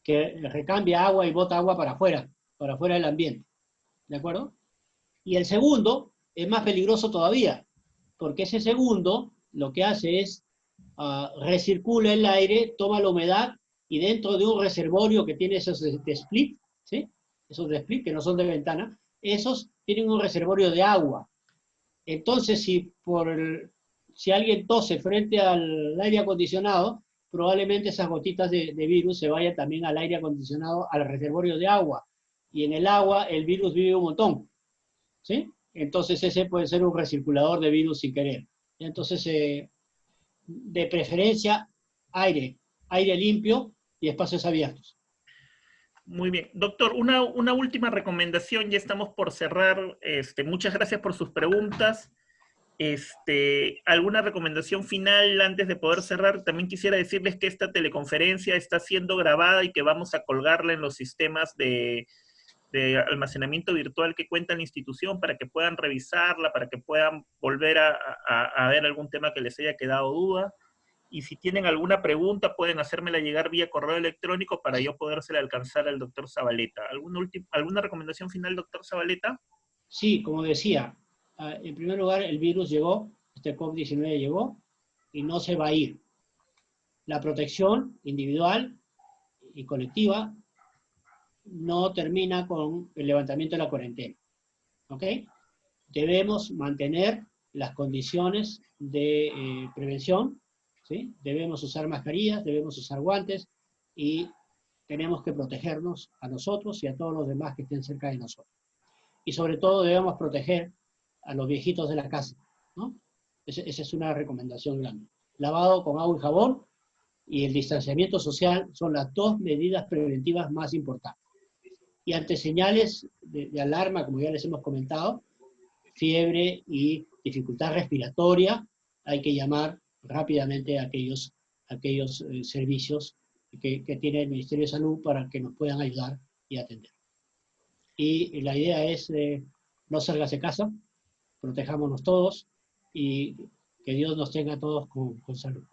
que recambia agua y bota agua para afuera del ambiente. ¿De acuerdo? Y el segundo es más peligroso todavía, porque ese segundo lo que hace es recircula el aire, toma la humedad, y dentro de un reservorio que tiene esos de split, ¿sí? Esos de split que no son de ventana, esos tienen un reservorio de agua. Entonces, si alguien tose frente al aire acondicionado, probablemente esas gotitas de virus se vayan también al aire acondicionado, al reservorio de agua. Y en el agua el virus vive un montón, ¿sí? Entonces ese puede ser un recirculador de virus sin querer. Entonces, de preferencia, aire limpio y espacios abiertos. Muy bien. Doctor, una última recomendación, ya estamos por cerrar. Muchas gracias por sus preguntas. ¿Alguna recomendación final antes de poder cerrar? También quisiera decirles que esta teleconferencia está siendo grabada y que vamos a colgarla en los sistemas de almacenamiento virtual que cuenta la institución para que puedan revisarla, para que puedan volver a ver algún tema que les haya quedado duda. Y si tienen alguna pregunta, pueden hacérmela llegar vía correo electrónico para yo podérsela alcanzar al doctor Zabaleta. ¿Alguna recomendación final, doctor Zabaleta? Sí, como decía, en primer lugar, el virus llegó, este COVID-19 llegó, y no se va a ir. La protección individual y colectiva no termina con el levantamiento de la cuarentena. ¿Ok? Debemos mantener las condiciones de prevención, ¿sí? Debemos usar mascarillas, debemos usar guantes y tenemos que protegernos a nosotros y a todos los demás que estén cerca de nosotros. Y sobre todo debemos proteger a los viejitos de la casa, ¿no? Esa es una recomendación grande. Lavado con agua y jabón y el distanciamiento social son las dos medidas preventivas más importantes. Y ante señales de alarma, como ya les hemos comentado, fiebre y dificultad respiratoria, hay que llamar rápidamente a aquellos servicios que tiene el Ministerio de Salud para que nos puedan ayudar y atender. Y la idea es no salgas de casa, protejámonos todos y que Dios nos tenga a todos con salud.